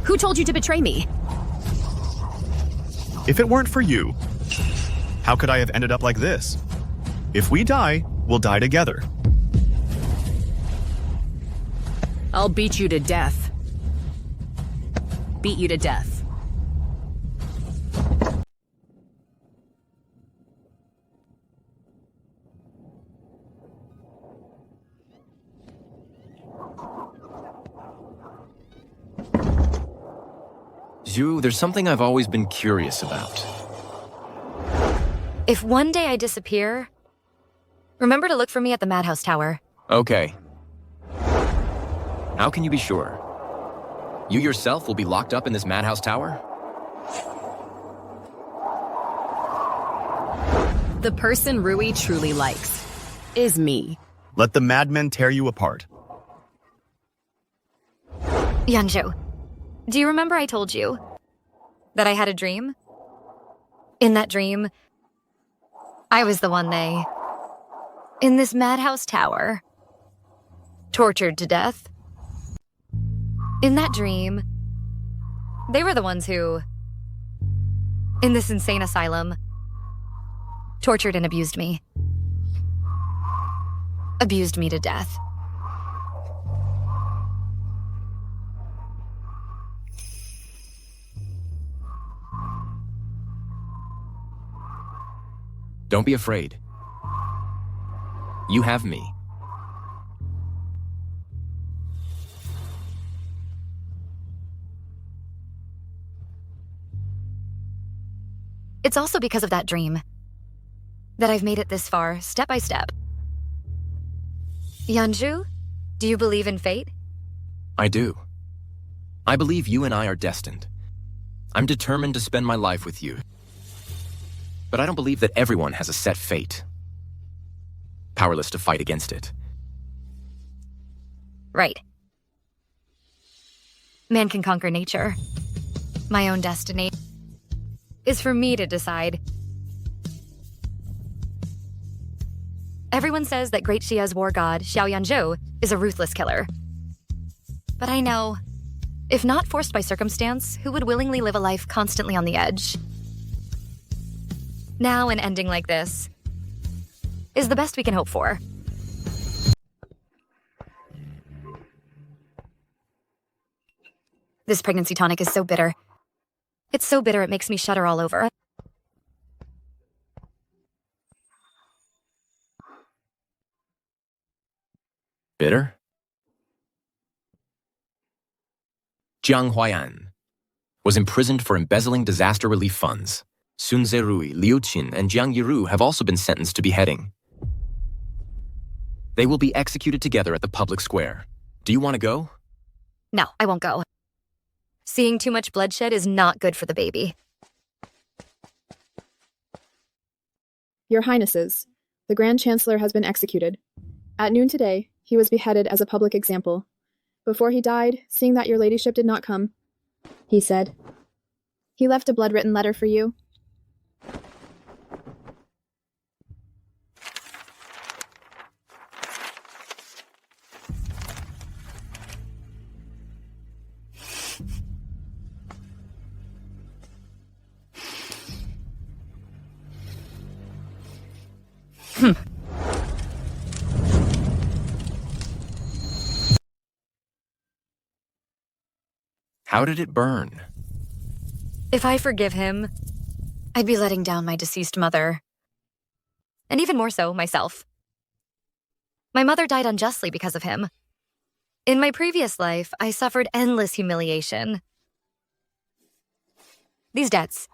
Who told you to betray me? If it weren't for you, how could I have ended up like this? If we die, we'll die together. I'll beat you to death. Beat you to death. Zhu, there's something I've always been curious about. If one day I disappear, remember to look for me at the Madhouse Tower. Okay. How can you be sure? You yourself will be locked up in this madhouse tower? The person Rui truly likes is me. Let the madmen tear you apart. Yanzhou, do you remember I told you that I had a dream? In that dream, I was the one they, in this madhouse tower, tortured to death. In that dream, they were the ones who, in this insane asylum, tortured and abused me. Abused me to death. Don't be afraid. You have me. It's also because of that dream that I've made it this far, step by step. Yanzhou, do you believe in fate? I do. I believe you and I are destined. I'm determined to spend my life with you. But I don't believe that everyone has a set fate. powerless to fight against it. Right. Man can conquer nature. My own destiny is for me to decide. Everyone says that Great Xia's war god, Yanzhou, is a ruthless killer. But I know, if not forced by circumstance, who would willingly live a life constantly on the edge? Now an ending like this is the best we can hope for. This pregnancy tonic is so bitter. It's so bitter it makes me shudder all over. Bitter? Jiang Huaiyan was imprisoned for embezzling disaster relief funds. Sun Zerui, Liu Qin, and Jiang Yiru have also been sentenced to beheading. They will be executed together at the public square. Do you want to go? No, I won't go. Seeing too much bloodshed is not good for the baby. Your Highnesses, the Grand Chancellor has been executed. At noon today, he was beheaded as a public example. Before he died, seeing that your ladyship did not come, he said, he left a blood-written letter for you. How did it burn? If I forgive him, I'd be letting down my deceased mother. And even more so, myself. My mother died unjustly because of him. In my previous life, I suffered endless humiliation. These debts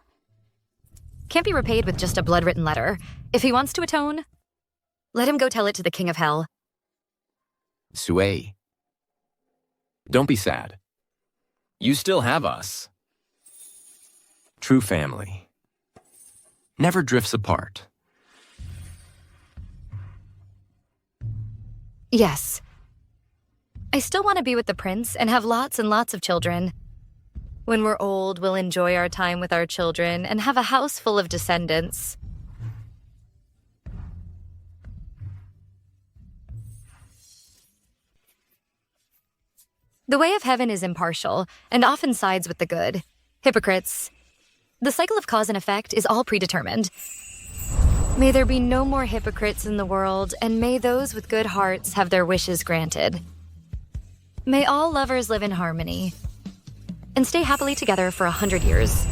can't be repaid with just a blood-written letter. If he wants to atone, let him go tell it to the King of Hell. Sui, don't be sad. You still have us. True family never drifts apart. Yes. I still want to be with the prince and have lots and lots of children. When we're old, we'll enjoy our time with our children and have a house full of descendants. The way of heaven is impartial and often sides with the good. Hypocrites. The cycle of cause and effect is all predetermined. May there be no more hypocrites in the world, and may those with good hearts have their wishes granted. May all lovers live in harmony and stay happily together for 100 years.